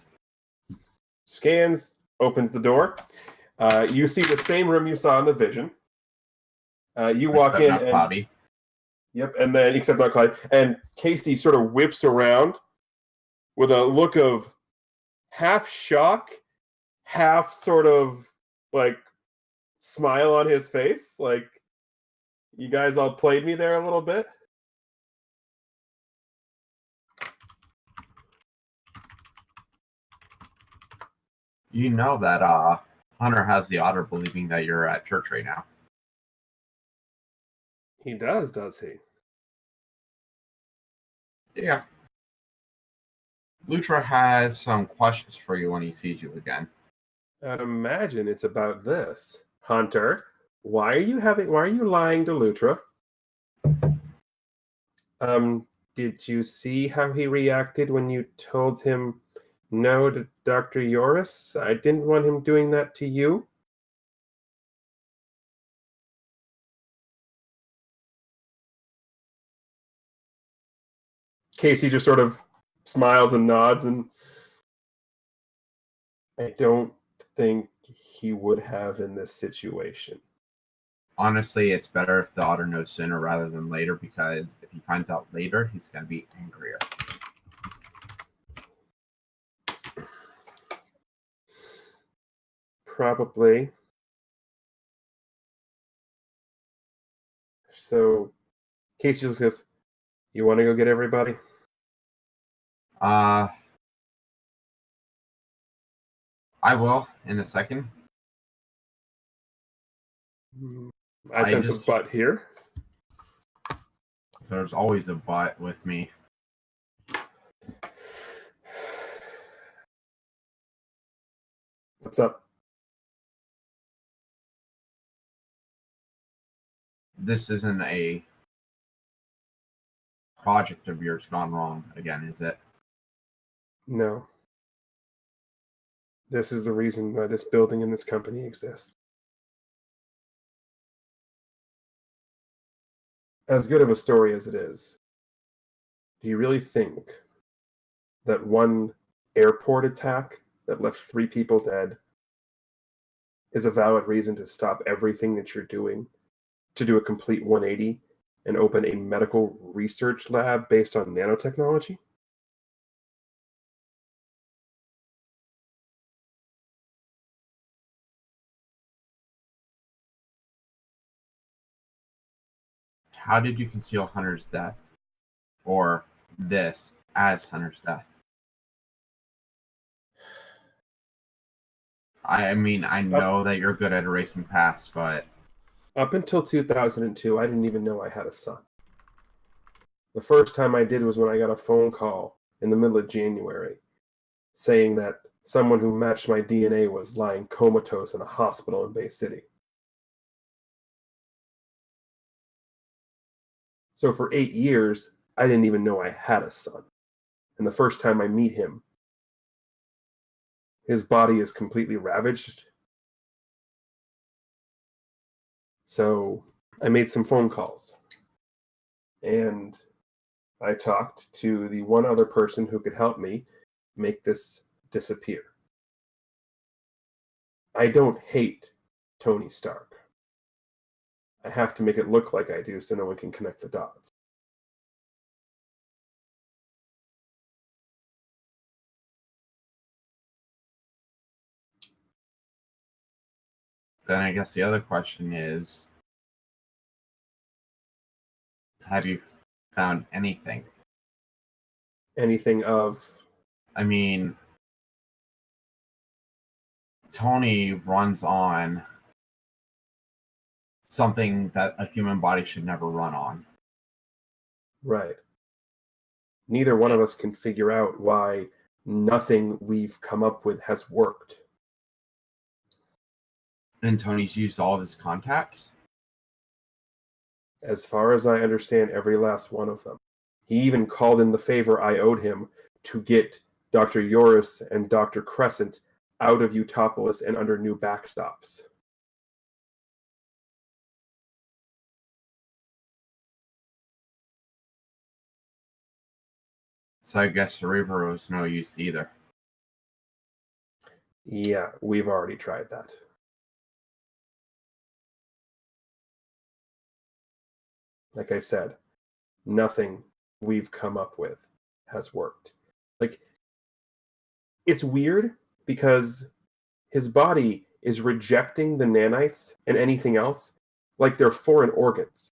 Scans, opens the door. You see the same room you saw in the vision. You walk Except in not and cloudy. yep, and then except not Clyde. And Casey sort of whips around with a look of half shock, half sort of like smile on his face. Like, you guys all played me there a little bit. You know that Hunter has the honor believing that you're at church right now. He does he? Yeah. Lutra has some questions for you when he sees you again. I'd imagine it's about this. Hunter, why are you lying to Lutra? Did you see how he reacted when you told him no to Dr. Yoris? I didn't want him doing that to you. Casey just sort of smiles and nods, and I don't think he would have in this situation. Honestly, it's better if the otter knows sooner rather than later, because if he finds out later, he's going to be angrier. Probably. So Casey just goes, "You want to go get everybody?" I will in a second. I sense a butt here. There's always a but with me. What's up? This isn't a project of yours gone wrong again, is it? No. This is the reason why this building and this company exists. As good of a story as it is, do you really think that one airport attack that left 3 people dead is a valid reason to stop everything that you're doing, to do a complete 180 and open a medical research lab based on nanotechnology? How did you conceal Hunter's death? Or this as Hunter's death? I mean, I know that you're good at erasing past, but... Up until 2002, I didn't even know I had a son. The first time I did was when I got a phone call in the middle of January saying that someone who matched my DNA was lying comatose in a hospital in Bay City. So for 8 years, I didn't even know I had a son. And the first time I meet him, his body is completely ravaged. So I made some phone calls. And I talked to the one other person who could help me make this disappear. I don't hate Tony Stark. I have to make it look like I do so no one can connect the dots. Then I guess the other question is, have you found anything? Anything of... I mean, Tony runs on something that a human body should never run on. Right. Neither one of us can figure out why nothing we've come up with has worked. And Tony's used all of his contacts? As far as I understand, every last one of them. He even called in the favor I owed him to get Dr. Yoris and Dr. Crescent out of Utopolis and under new backstops. So I guess Cerebro is no use either. Yeah, we've already tried that. Like I said, nothing we've come up with has worked. Like, it's weird because his body is rejecting the nanites and anything else like they're foreign organs.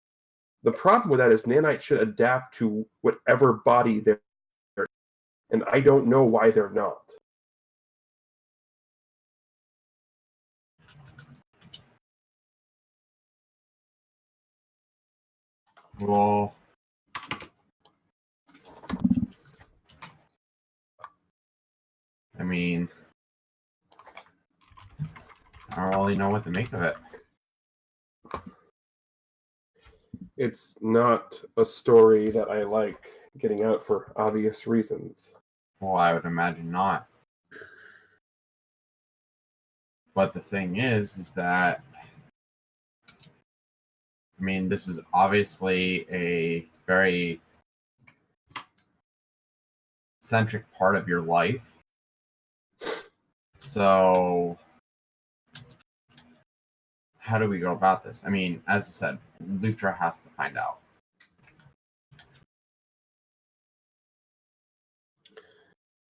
The problem with that is nanites should adapt to whatever body they're in, and I don't know why they're not. Well, I mean, I don't really know what to make of it. It's not a story that I like getting out for obvious reasons. Well, I would imagine not. But the thing is that, I mean, this is obviously a very centric part of your life. So, how do we go about this? I mean, as I said, Lutra has to find out.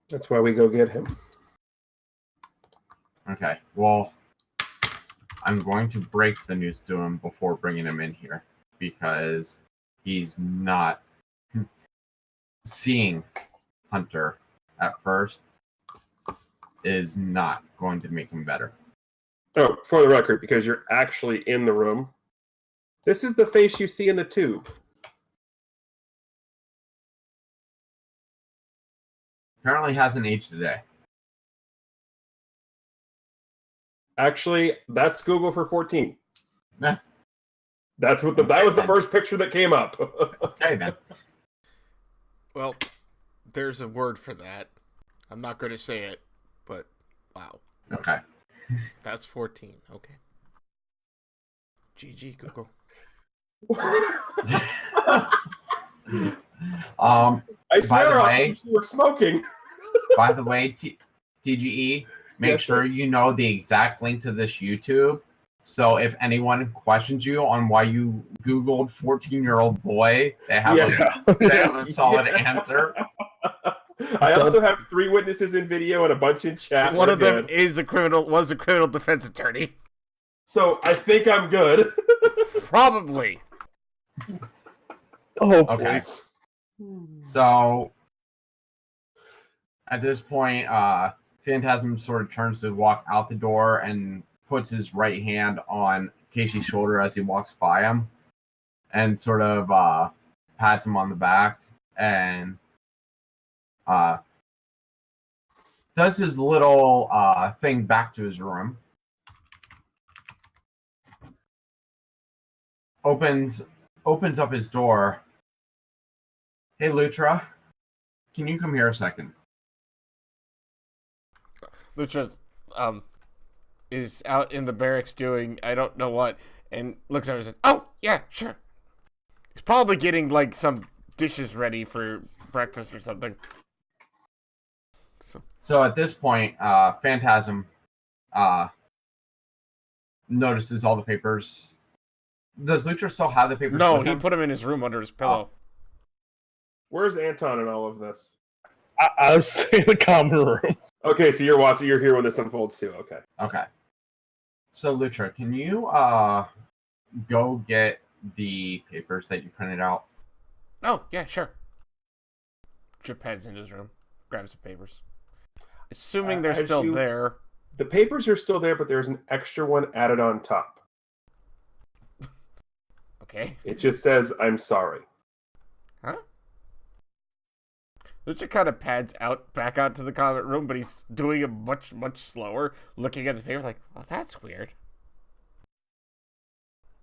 That's why we go get him. Okay, well, I'm going to break the news to him before bringing him in here, because he's not seeing Hunter at first is not going to make him better. Oh, for the record, because you're actually in the room, this is the face you see in the tube. Apparently hasn't aged a day. Actually, that's Google for 14. Yeah. That was the first picture that came up. Okay, then. Well, there's a word for that. I'm not going to say it, but wow. Okay. That's 14. Okay. GG, Google. I swear, the way- officer, she was smoking. By the way, TGE, make Yes, sure sir. you know the exact link to this YouTube. So if anyone questions you on why you Googled 14-year-old boy, they have they have a solid answer. I also have 3 witnesses in video and a bunch in chat. One We're of them good. was a criminal defense attorney. So I think I'm good. Probably. Oh, Okay. So at this point, Phantasm sort of turns to walk out the door and puts his right hand on Casey's shoulder as he walks by him and sort of pats him on the back and does his little thing back to his room. Opens up his door. Hey, Lutra, can you come here a second? Lutra is out in the barracks doing I don't know what, and looks over and says, "Oh, yeah, sure." He's probably getting, like, some dishes ready for breakfast or something. So at this point, Phantasm notices all the papers. Does Lutra still have the papers? No, with he him? put them in his room under his pillow. Where's Anton in all of this? I was in the common room. Okay, so you're here when this unfolds too. Okay. Okay. So Lutra, can you go get the papers that you printed out? Oh, yeah, sure. Chip heads in his room, grabs the papers. Assuming they're as still you- there. The papers are still there, but there's an extra one added on top. Okay. It just says, "I'm sorry." Huh? Lucha kind of pads back out to the common room, but he's doing it much, much slower, looking at the paper like, well, that's weird.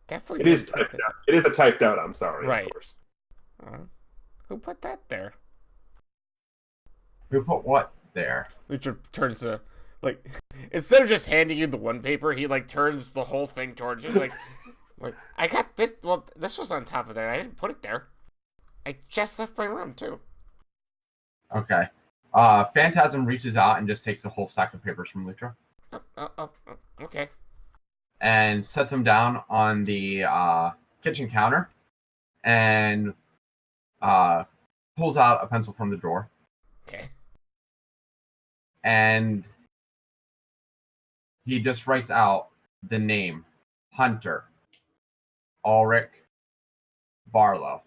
Definitely. It is didn't put typed out. It is a typed out "I'm sorry." Right. Of course. Who put that there? Who put what there? Lucha turns to, like, instead of just handing you the one paper, he, like, turns the whole thing towards you, like, I got this, well, this was on top of there, I didn't put it there. I just left my room, too. Okay. Phantasm reaches out and just takes a whole stack of papers from Lutra Okay. and sets them down on the kitchen counter and pulls out a pencil from the drawer. Okay. And he just writes out the name Hunter Ulrich Barlowe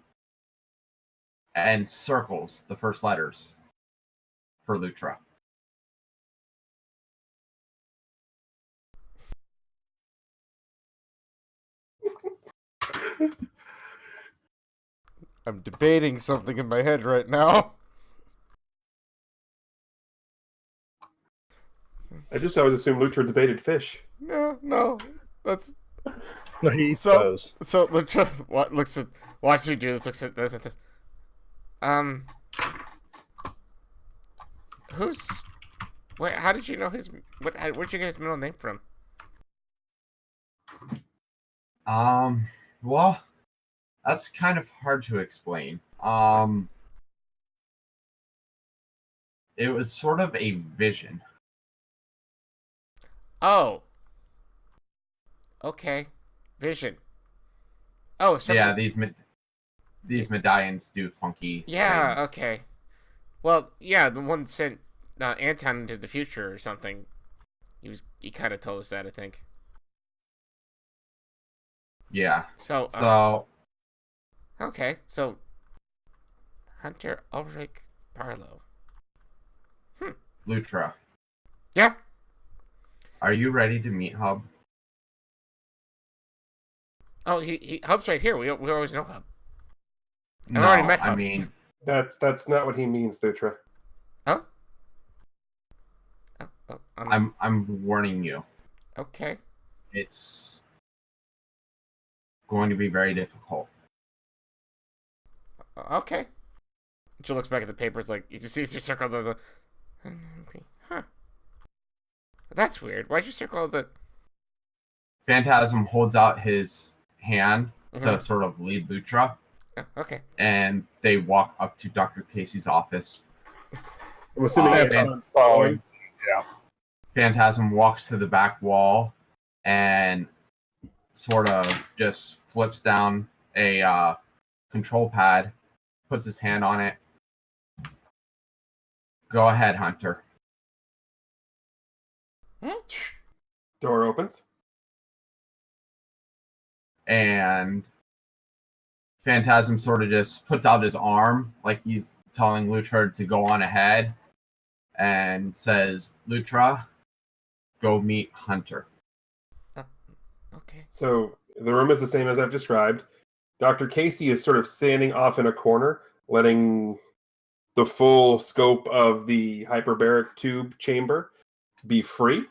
and circles the first letters for Lutra. I'm debating something in my head right now. I just always assumed Lutra debated fish. No, that's No, he So- does. so. Lucha watch you do this. Looks at this and says, who's? Where? How did you know his? Where'd you get his middle name from? Well, that's kind of hard to explain. It was sort of a vision. Oh. Okay. Vision. Oh, Yeah, these medallions do funky. Yeah. things. Okay. Well, yeah, the one sent Anton into the future or something. He kind of told us that, I think. Yeah. So. So Okay. So. Hunter Ulrich Barlowe. Lutra, Yeah. are you ready to meet Hub? Oh, he Hub's right here. We always know Hub. No, already met I Hub. mean, That's not what he means, Lutra. Huh? Oh, I'm warning you. okay. It's going to be very difficult. Okay. She looks back at the papers like, you just see your circle the huh. That's weird. Why'd you circle the... Phantasm holds out his hand to Mhm. sort of lead Lutra, Oh, okay. and they walk up to Dr. Casey's office. I'm assuming Anton's following. Phantasm walks to the back wall and sort of just flips down a control pad, puts his hand on it. Go ahead, Hunter. Door opens. And Phantasm sort of just puts out his arm like he's telling Lutra to go on ahead and says, Lutra, go meet Hunter. Okay. So the room is the same as I've described. Dr. Casey is sort of standing off in a corner, letting the full scope of the hyperbaric tube chamber be free.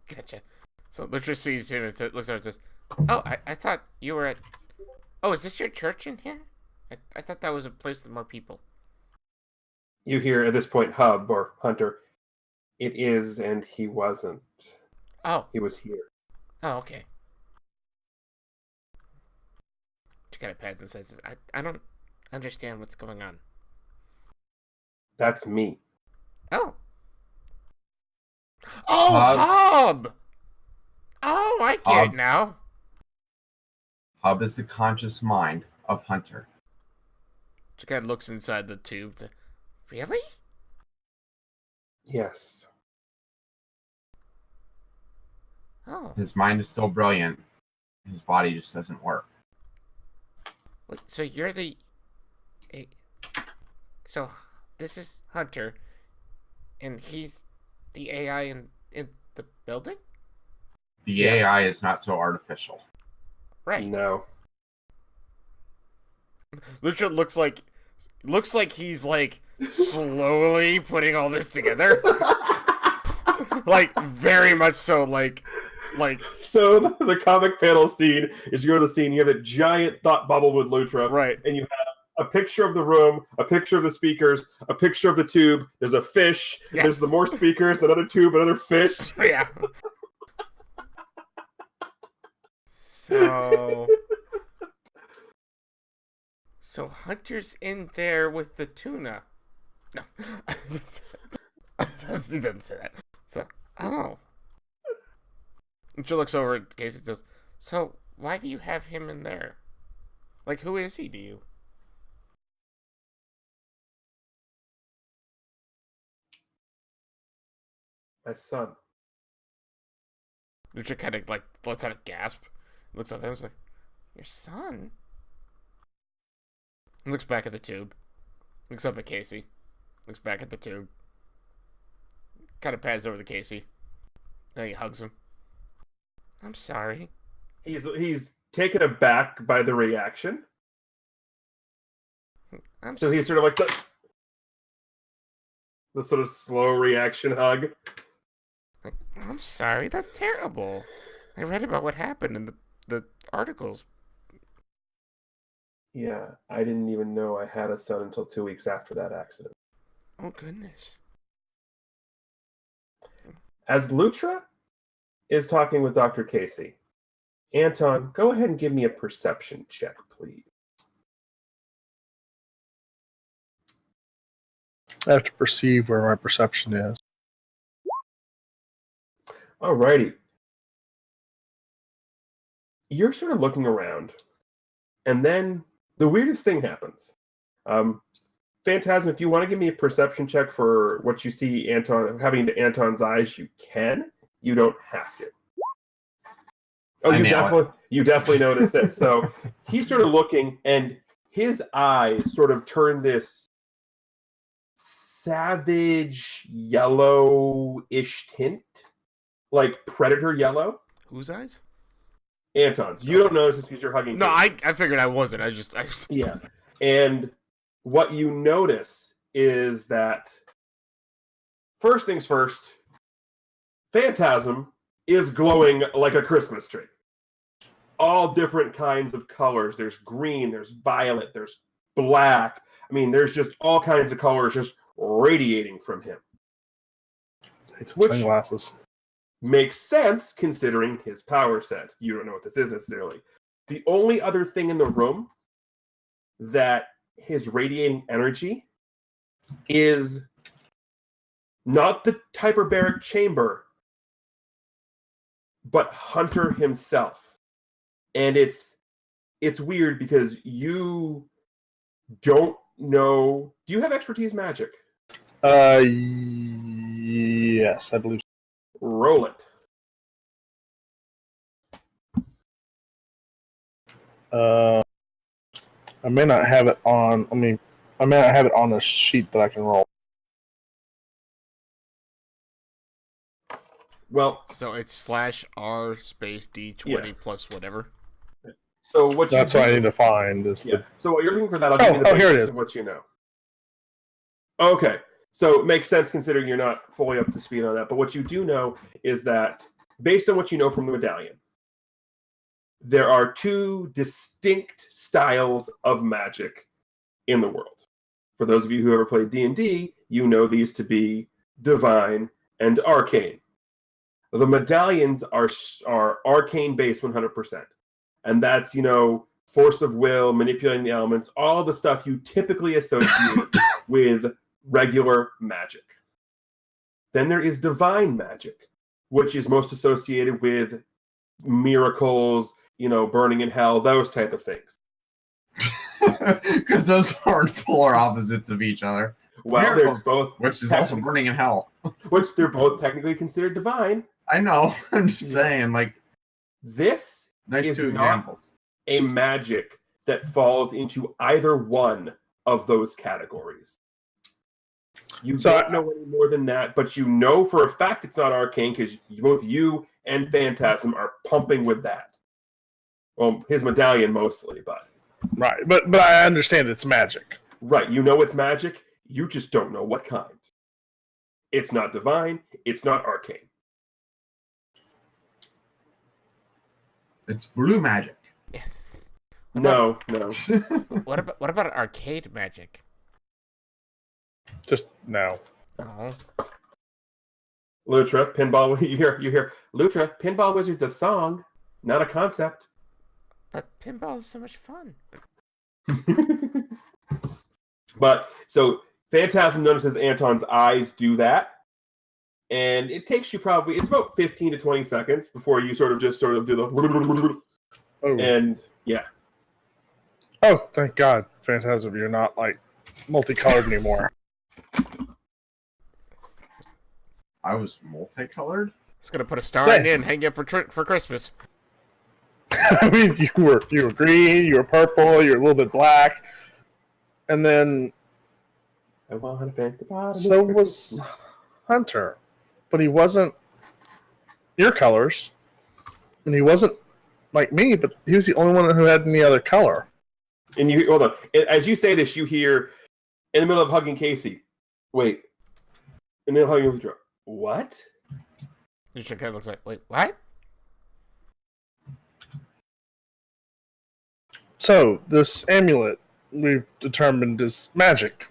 Gotcha. So Lutra sees him and looks at him and says, oh, I thought you were at... Oh, is this your church in here? I thought that was a place with more people. You hear at this point Hub or Hunter. It is, and he wasn't. Oh. He was here. Oh, okay. She kind of pads and says, I don't understand what's going on. That's me. Oh. Oh, Hub! Oh, I get it now. Hub is the conscious mind of Hunter. She kind of looks inside the tube to... Really? Yes. Oh. His mind is still brilliant. His body just doesn't work. So you're the... So this is Hunter, and he's the AI in the building? The Yes. AI is not so artificial. Right. No. Lutra looks like he's like slowly putting all this together. Like very much so like So the comic panel scene is you go to the scene, you have a giant thought bubble with Lutra, right. and you have a picture of the room, a picture of the speakers, a picture of the tube, there's a fish, Yes. there's the more speakers, another tube, another fish. Yeah. So Hunter's in there with the tuna. No. He doesn't say that. So, oh. And she looks over at Casey and says, so why do you have him in there? Like, who is he to you? My son. Lucha kind of like lets out a gasp. Looks up at him and is like, your son? And looks back at the tube. Looks up at Casey. Looks back at the tube. Kind of pads over to Casey. And he hugs him. I'm sorry. He's taken aback by the reaction. So he's sort of like the sort of slow reaction hug. I'm sorry, that's terrible. I read about what happened in the articles. Yeah, I didn't even know I had a son until 2 weeks after that accident. Oh, goodness. As Lutra is talking with Dr. Casey, Anton, go ahead and give me a perception check, please. I have to perceive where my perception is. Alrighty. You're sort of looking around, and then the weirdest thing happens. Phantasm, if you want to give me a perception check for what you see Anton having into Anton's eyes, you can. You don't have to. Oh, you definitely noticed this. So he's sort of looking, and his eyes sort of turn this savage yellow-ish tint, like predator yellow. Whose eyes? Anton's. You don't notice this because you're hugging. No, Casey. I figured I wasn't. I just Yeah. And what you notice is that, first things first, Phantasm is glowing like a Christmas tree. All different kinds of colors. There's green, there's violet, there's black. I mean, there's just all kinds of colors just radiating from him. It's Which- sunglasses. Makes sense considering his power set. You don't know what this is necessarily. The only other thing in the room that his radiating energy is not the hyperbaric chamber, but Hunter himself. And it's weird because you don't know. Do you have expertise magic? Yes, I believe so. Roll it. I may not have it on. I may not have it on a sheet that I can roll. Well, So it's /R space D20 plus whatever. so what That's you what do, I need to find. Is Yeah. the So while you're looking for that, I'll give you the here it basics is. of what you know. Okay. So it makes sense considering you're not fully up to speed on that. But what you do know is that based on what you know from the medallion, there are two distinct styles of magic in the world. For those of you who ever played D&D, you know these to be divine and arcane. The medallions are arcane based 100%. And that's, force of will, manipulating the elements, all the stuff you typically associate with regular magic. Then there is divine magic, which is most associated with miracles, burning in hell, those type of things. Because those aren't polar opposites of each other. Well, Miracles, they're both, which is also burning in hell. which they're both technically considered divine. I know. I'm just saying, This nice is two not examples. a magic that falls into either one of those categories. You don't know any more than that, but you know for a fact it's not arcane because both you and Phantasm are pumping with that. Well, his medallion mostly, but right, but I understand it's magic. right, you know it's magic. You just don't know what kind. It's not divine. It's not arcane. It's blue magic. Yes. No. What about arcade magic? Just no. Oh, Lutra, pinball. You hear Lutra, pinball wizard's a song, not a concept. but pinball is so much fun. But so Phantasm notices Anton's eyes do that, and it takes you it's about 15 to 20 seconds before you sort of do the Oh. and yeah. Oh, thank God, Phantasm, you're not multicolored anymore. I was multicolored? Just gonna put a star in and hang it for Christmas. I mean, you were green, you were purple, you were a little bit black, and then I want to paint the bottom. so was Hunter, but he wasn't your colors, and he wasn't like me, but he was the only one who had any other color. And you hold on. As you say this, you hear in the middle of hugging Casey. Wait. In the middle of hugging Lutra. What? Lutra kind of looks like, wait, what? So this amulet we've determined is magic.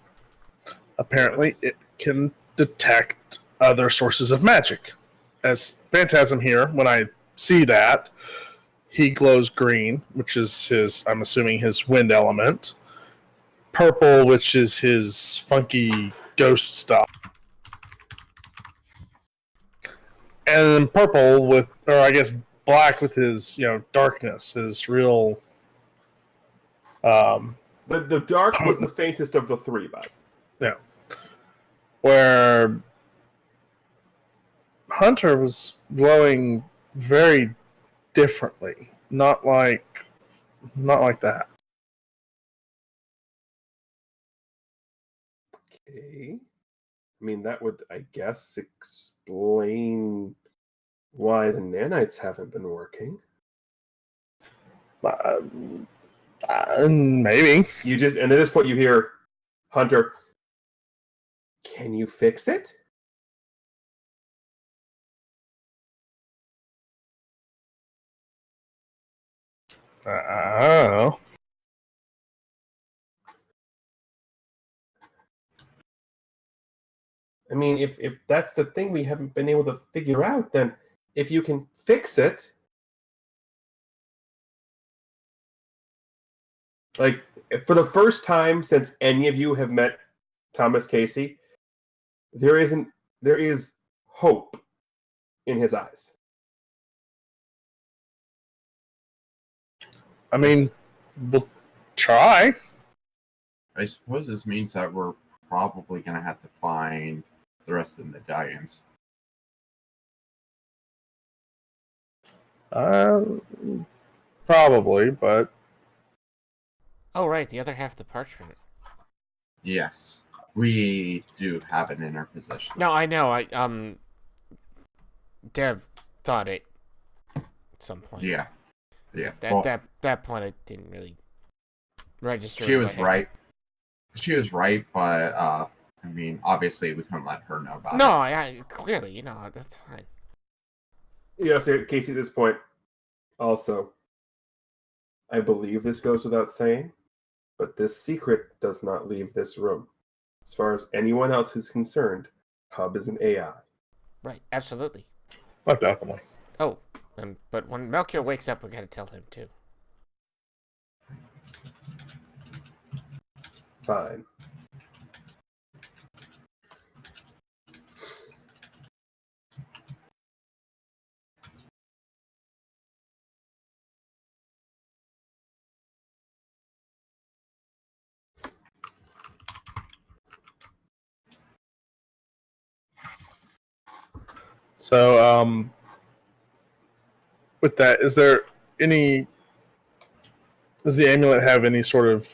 Apparently, it can detect other sources of magic. As Phantasm here, when I see that, he glows green, which is I'm assuming his wind element. Purple, which is his funky ghost stuff. And then purple black with his, darkness, his real... The dark was the faintest of the three, bud. Yeah. Where Hunter was glowing very differently. Not like that. Okay. I mean, that would, I guess, explain why the nanites haven't been working. Maybe. And at this point you hear Hunter, can you fix it? I don't know. I mean, if that's the thing we haven't been able to figure out, then if you can fix it, like for the first time since any of you have met Thomas Casey, there is hope in his eyes. I mean, we'll try. I suppose this means that we're probably going to have to find the rest of the medallions. Probably, but Oh, right, the other half of the parchment. Yes, we do have it in our possession. No, I know. Dev thought it at some point. Yeah. That point I didn't really register. She in my was head. right. She was right, but I mean, obviously, we couldn't let her know about No, it. I clearly, that's fine. Yeah, so Casey, at this point, also, I believe this goes without saying, but this secret does not leave this room. As far as anyone else is concerned, Hub is an AI. Right, absolutely. definitely. Oh, but when Melchior wakes up, we gotta tell him too. Fine. So, with that, does the amulet have any sort of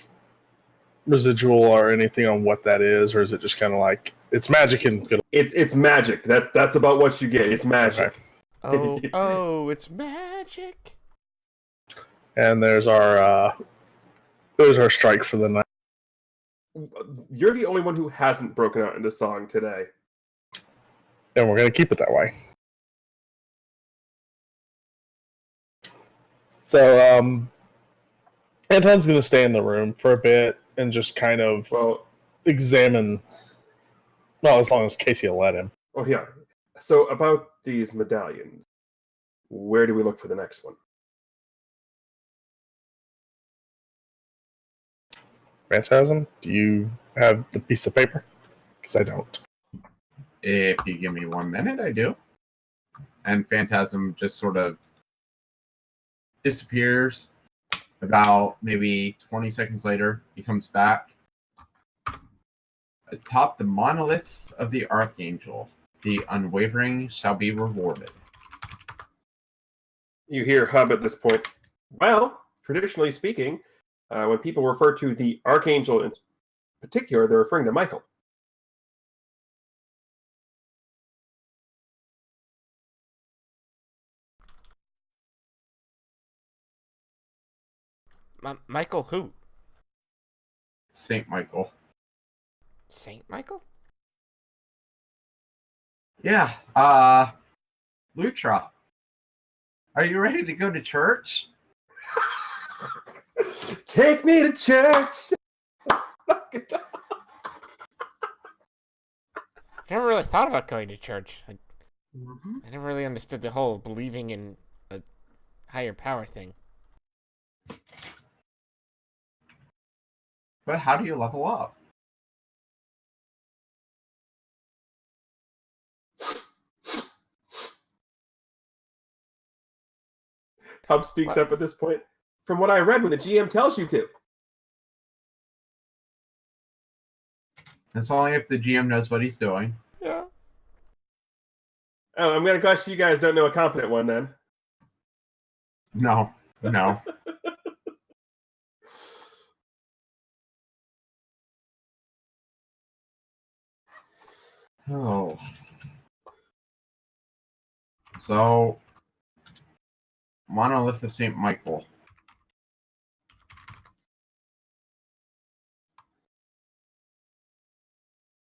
residual or anything on what that is, or is it just kind of like it's magic and good? It's magic. That's about what you get. It's magic. Okay. Oh, it's magic. And there's our strike for the night. You're the only one who hasn't broken out into song today. And we're going to keep it that way. So, Anton's going to stay in the room for a bit and just kind of examine. Well, as long as Casey will let him. Oh, yeah. So, about these medallions, where do we look for the next one? Phantasm, do you have the piece of paper? Because I don't. If you give me 1 minute, I do. And Phantasm just sort of disappears. About maybe 20 seconds later, he comes back. Atop the monolith of the Archangel, the unwavering shall be rewarded. You hear Hub at this point. Well, traditionally speaking, when people refer to the Archangel in particular, they're referring to Michael. Michael who? Saint Michael. Saint Michael? Yeah, Lutra. Are you ready to go to church? Take me to church. I never really thought about going to church. I never really understood the whole believing in a higher power thing. But how do you level up? Hub speaks up at this point. From what I read, when the GM tells you to. It's only if the GM knows what he's doing. Yeah. Oh, I'm going to guess you guys don't know a competent one then. No. Oh. So, Monolith of St. Michael.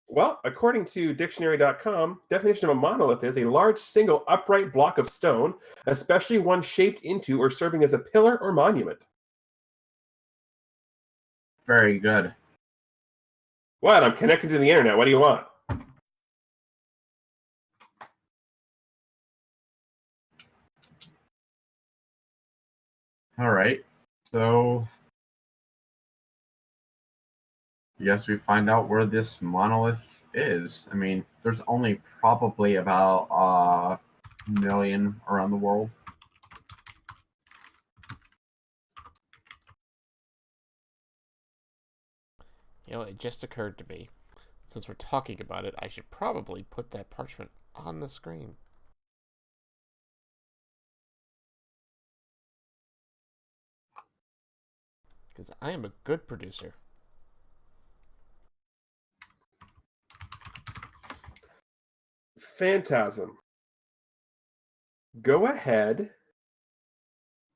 Well, according to dictionary.com, definition of a monolith is a large single upright block of stone, especially one shaped into or serving as a pillar or monument. Very good. What? I'm connected to the internet. What do you want? All right. So, I guess we find out where this monolith is. I mean, there's only probably about a million around the world. You know, it just occurred to me. Since we're talking about it, I should probably put that parchment on the screen. Because I am a good producer. Phantasm. Go ahead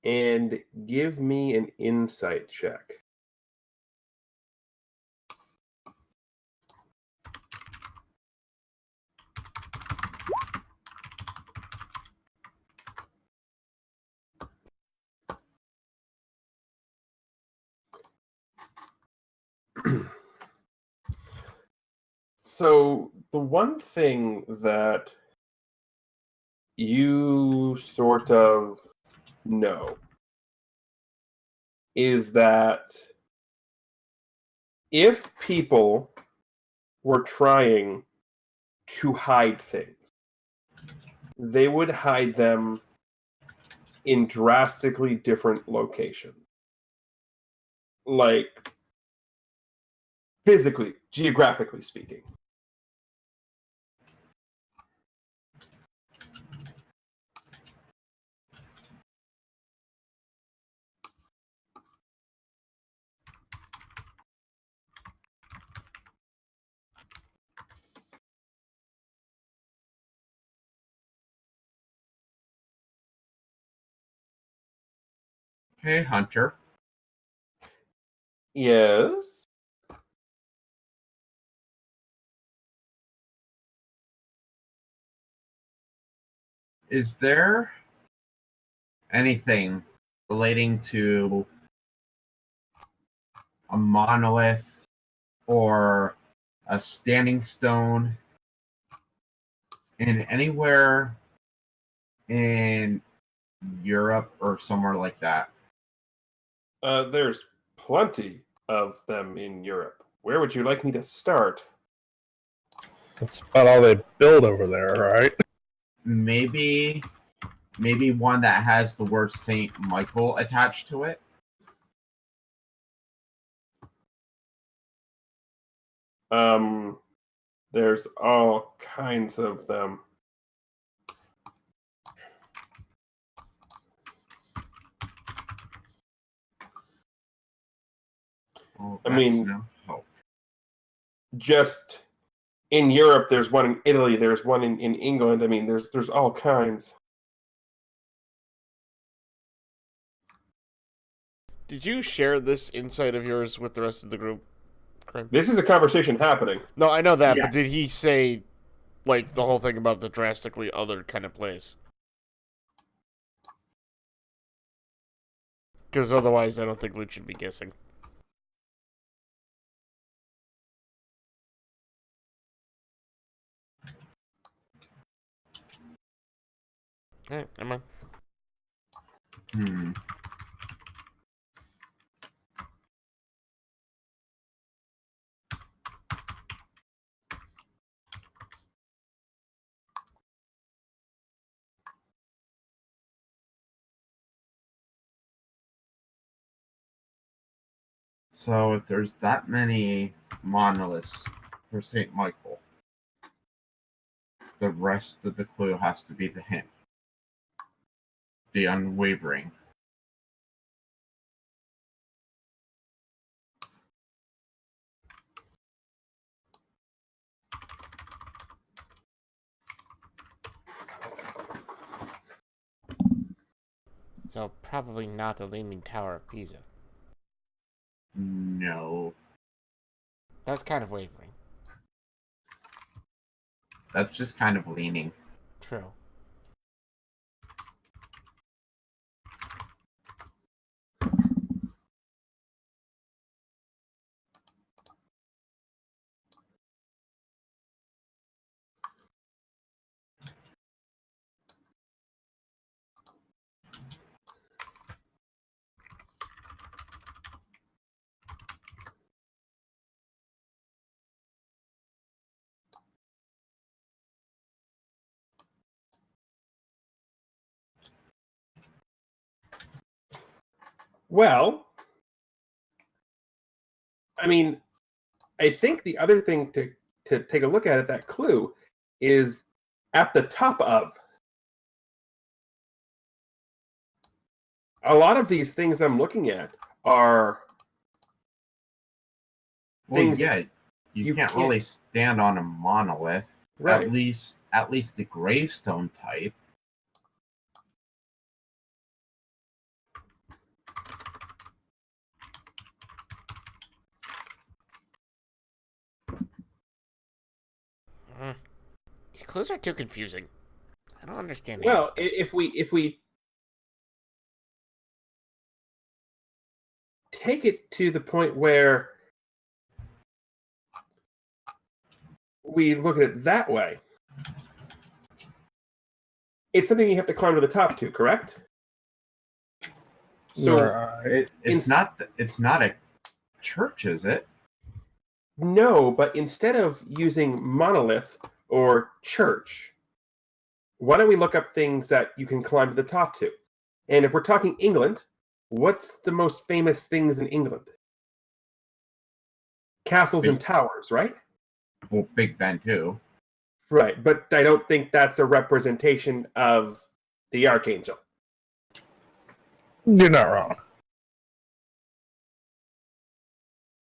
and give me an insight check. So, the one thing that you sort of know is that if people were trying to hide things, they would hide them in drastically different locations. Like, physically, geographically speaking. Hey, Hunter. Yes. Is there anything relating to a monolith or a standing stone in anywhere in Europe or somewhere like that? There's plenty of them in Europe. Where would you like me to start? That's about all they build over there, right? Maybe one that has the word Saint Michael attached to it. There's all kinds of them. Oh, I that's mean- no help. Just in Europe, there's one in Italy, there's one in England. I mean, there's all kinds. Did you share this insight of yours with the rest of the group, Crane? This is a conversation happening. No, I know that, Yeah. but did he say, like, the whole thing about the drastically other kind of place? Because otherwise, I don't think Luch should be guessing. Alright, never mind. Hmm. So if there's that many monoliths for Saint Michael, the rest of the clue has to be the hint. The unwavering. So, probably not the Leaning Tower of Pisa. No. That's kind of wavering. That's just kind of leaning. True. Well, I mean, I think the other thing to take a look at that clue is at the top of. A lot of these things I'm looking at are Well, things yeah, you can't really stand on a monolith. Right. At least the gravestone type. These clues are too confusing. I don't understand. Well, if we take it to the point where we look at it that way, it's something you have to climb to the top to, correct? So It's not a church, is it? no, but instead of using monolith or church, why don't we look up things that you can climb to the top to? And if we're talking England, what's the most famous things in England? Castles and towers, right? Well, Big Ben too. Right, but I don't think that's a representation of the Archangel. You're not wrong.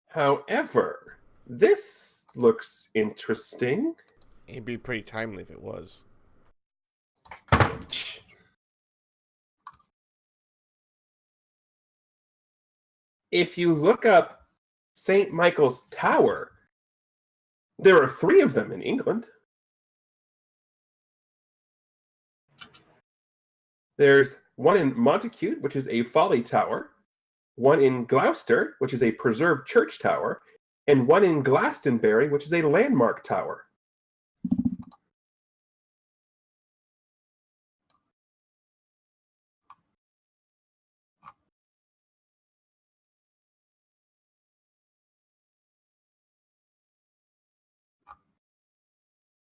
However, this looks interesting. It'd be pretty timely if it was. If you look up St. Michael's Tower, there are 3 of them in England. There's one in Montacute, which is a folly tower, one in Gloucester, which is a preserved church tower, and one in Glastonbury, which is a landmark tower.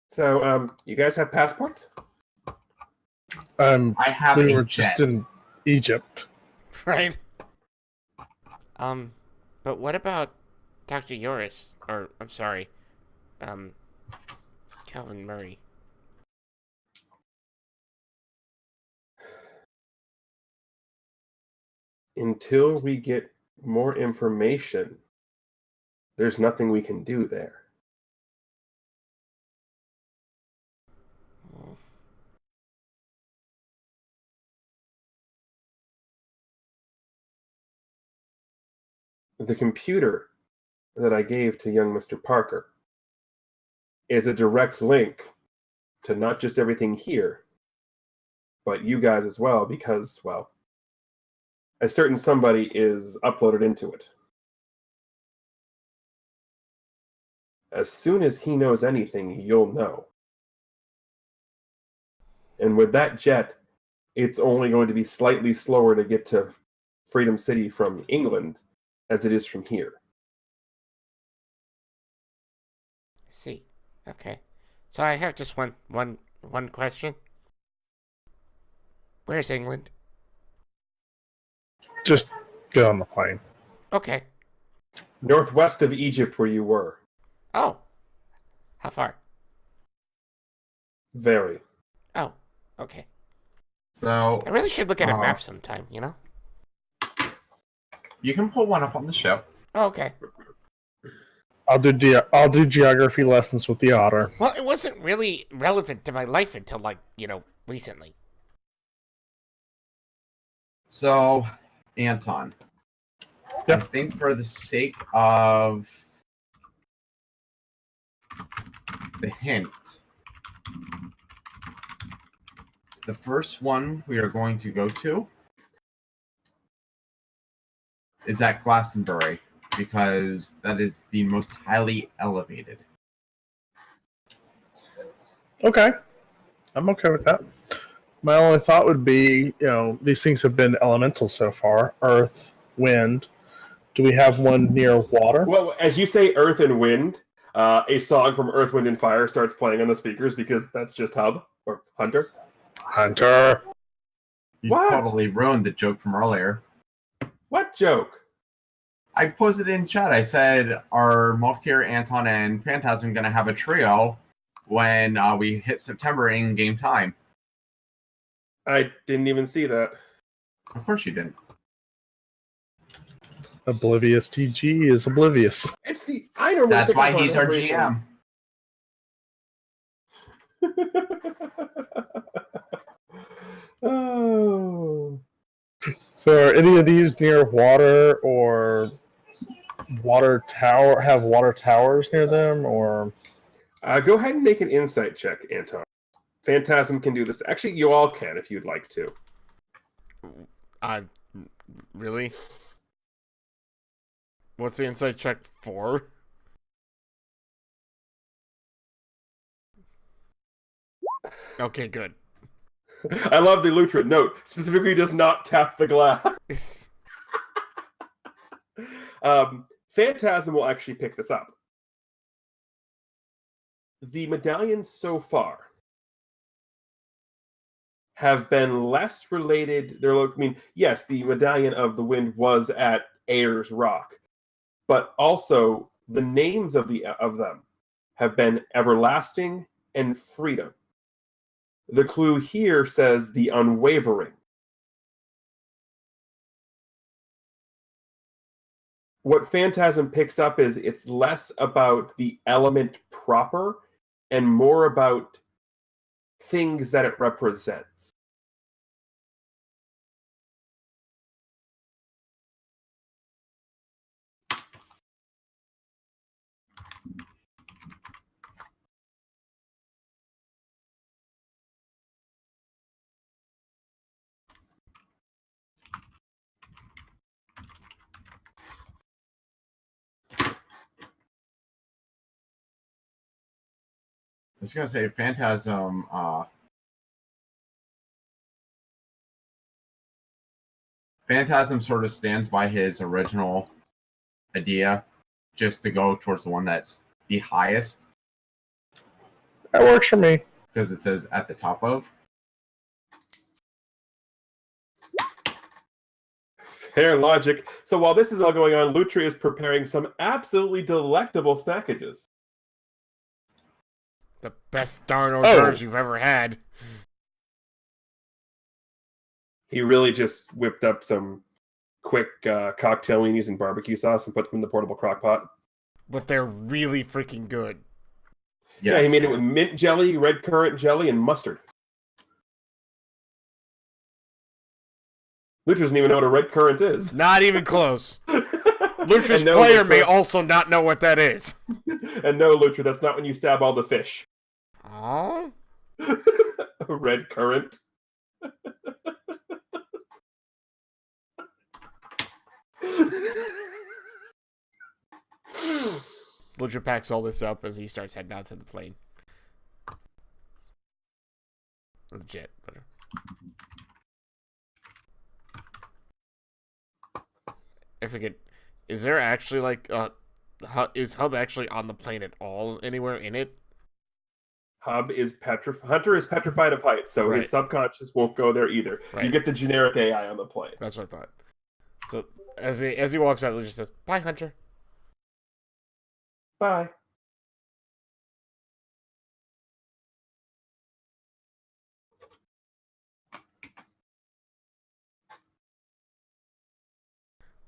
So, you guys have passports? I have we a were jet. just in Egypt. Right? But what about Dr. Yoris? Or, I'm sorry, Calvin Murray. Until we get more information, there's nothing we can do there. The computer that I gave to young Mr. Parker is a direct link to not just everything here, but you guys as well, because, well, a certain somebody is uploaded into it. As soon as he knows anything, you'll know. And with that jet, it's only going to be slightly slower to get to Freedom City from England as it is from here. I see. Okay. So I have just one question. Where's England? Just get on the plane. Okay. Northwest of Egypt, where you were. Oh. How far? Very. Oh. Okay. So I really should look at a map sometime, you know? you can pull one up on the ship. Oh, okay. I'll do geography lessons with the otter. Well, it wasn't really relevant to my life until, like, recently. So, Anton, Yep. I think for the sake of the hint, the first one we are going to go to is at Glastonbury, because that is the most highly elevated. Okay. I'm okay with that. My only thought would be, these things have been elemental so far. Earth, wind. Do we have one near water? Well, as you say earth and wind, a song from Earth, Wind, and Fire starts playing on the speakers because that's just Hub, or Hunter. Hunter. You What? totally ruined the joke from earlier. What joke? I posted in chat. I said, are Malkir, Anton, and Phantasm going to have a trio when we hit September in game time? I didn't even see that. Of course you didn't. Oblivious TG is oblivious. It's the I don't. That's why he's our GM. Oh. So are any of these near water or water tower? Have water towers near them, or? Go ahead and make an insight check, Anton. Phantasm can do this. Actually, you all can if you'd like to. Really? What's the insight check for? Okay, good. I love the Lutra note. Specifically, does not tap the glass. Phantasm will actually pick this up. The medallions so far have been less related. Yes, the medallion of the wind was at Ayers Rock, but also the names of them have been everlasting and freedom. The clue here says the unwavering. What Phantasm picks up is it's less about the element proper and more about things that it represents. I was gonna say Phantasm. Phantasm sort of stands by his original idea, just to go towards the one that's the highest, That works for me. because it says at the top of. Fair logic. So while this is all going on, Lutra is preparing some absolutely delectable snackages. The best darn hors d'oeuvres you've ever had. He really just whipped up some quick cocktail weenies and barbecue sauce and put them in the portable crock pot. But they're really freaking good. Yes. Yeah, he made it with mint jelly, red currant jelly, and mustard. Lutra doesn't even know what a red currant is. Not even close. Lutra's And no, player may Lutra- also not know what that is. And no, Lutra, that's not when you stab all the fish. Aww. Red currant. Lutra packs all this up as he starts heading out to the plane. Legit. If we could, is there actually like is Hub actually on the plane at all anywhere in it? Hunter is petrified of heights, so Right. his subconscious won't go there either. Right. You get the generic AI on the plane. That's what I thought. So as he walks out, Lutra says, "Bye, Hunter." Bye.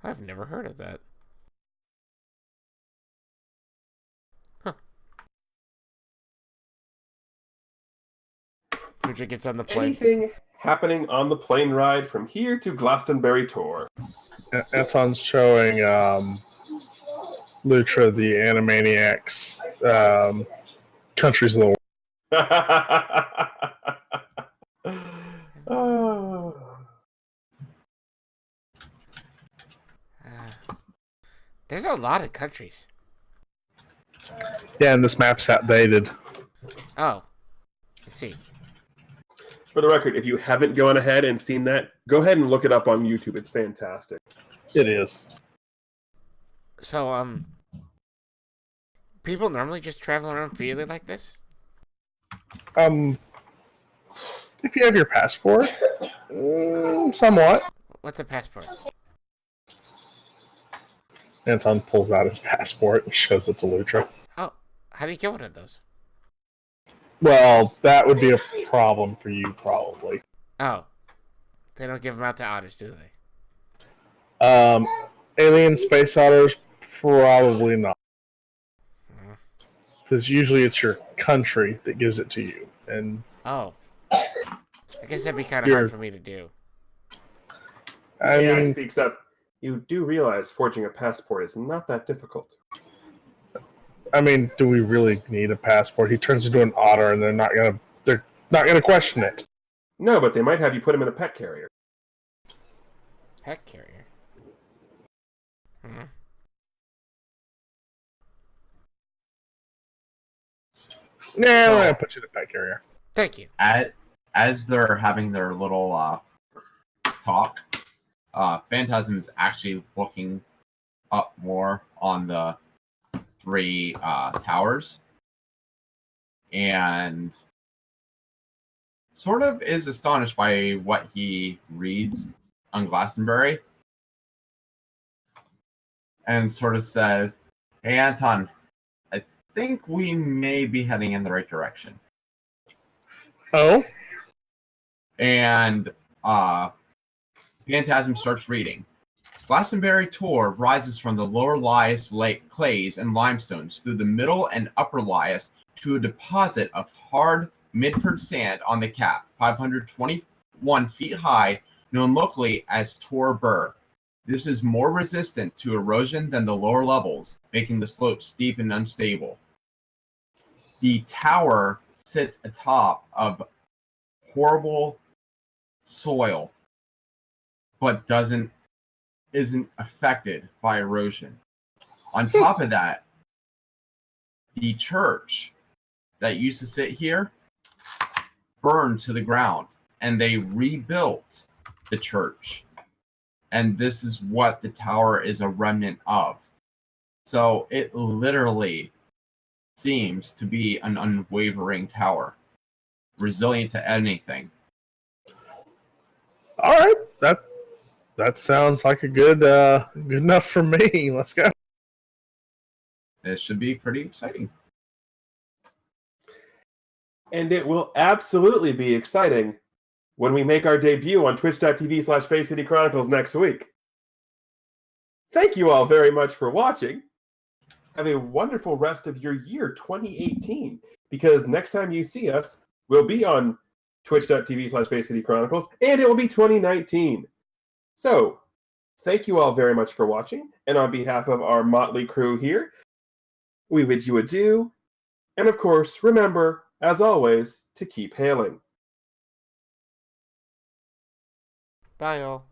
I've never heard of that. Huh. Lutra gets on the plane. Anything happening on the plane ride from here to Glastonbury Tour? Anton's showing Lutra the Animaniacs countries of the world. Oh. There's a lot of countries. Yeah, and this map's outdated. Oh, I see. For the record, if you haven't gone ahead and seen that, go ahead and look it up on YouTube. It's fantastic. It is. So, people normally just travel around freely like this? If you have your passport, somewhat. What's a passport? Anton pulls out his passport and shows it to Lutra. Oh, how do you get one of those? Well, that would be a problem for you, probably. Oh, they don't give them out to otters, do they? Alien space otters, probably not. Hmm. Because usually it's your country that gives it to you. And Oh. I guess that'd be kind of hard for me to do. I AI mean, speaks up. You do realize forging a passport is not that difficult. do we really need a passport? He turns into an otter, and they're not gonna question it. No, but they might have you put him in a pet carrier. Pet carrier. Hmm. Nah, we're gonna put you in a pet carrier. Thank you. As they're having their little talk, Phantasm is actually looking up more on the 3 towers, and sort of is astonished by what he reads on Glastonbury, and sort of says, "Hey Anton, I think we may be heading in the right direction." Oh, And Phantasm starts reading. Glastonbury Tor rises from the lower lias clays and limestones through the middle and upper lias to a deposit of hard Midford sand on the cap, 521 feet high, known locally as Tor Burr. This is more resistant to erosion than the lower levels, making the slopes steep and unstable. The tower sits atop of horrible soil, but isn't affected by erosion. On top of that, the church that used to sit here burned to the ground, and they rebuilt the church. And this is what the tower is a remnant of. So it literally seems to be an unwavering tower, resilient to anything. all right. That sounds like a good enough for me. Let's go. It should be pretty exciting. And it will absolutely be exciting when we make our debut on twitch.tv/Bay City Chronicles next week. Thank you all very much for watching. Have a wonderful rest of your year 2018, because next time you see us, we'll be on twitch.tv/Bay City Chronicles, and it will be 2019. So, thank you all very much for watching, and on behalf of our motley crew here, we bid you adieu, and of course, remember, as always, to keep hailing. Bye, all.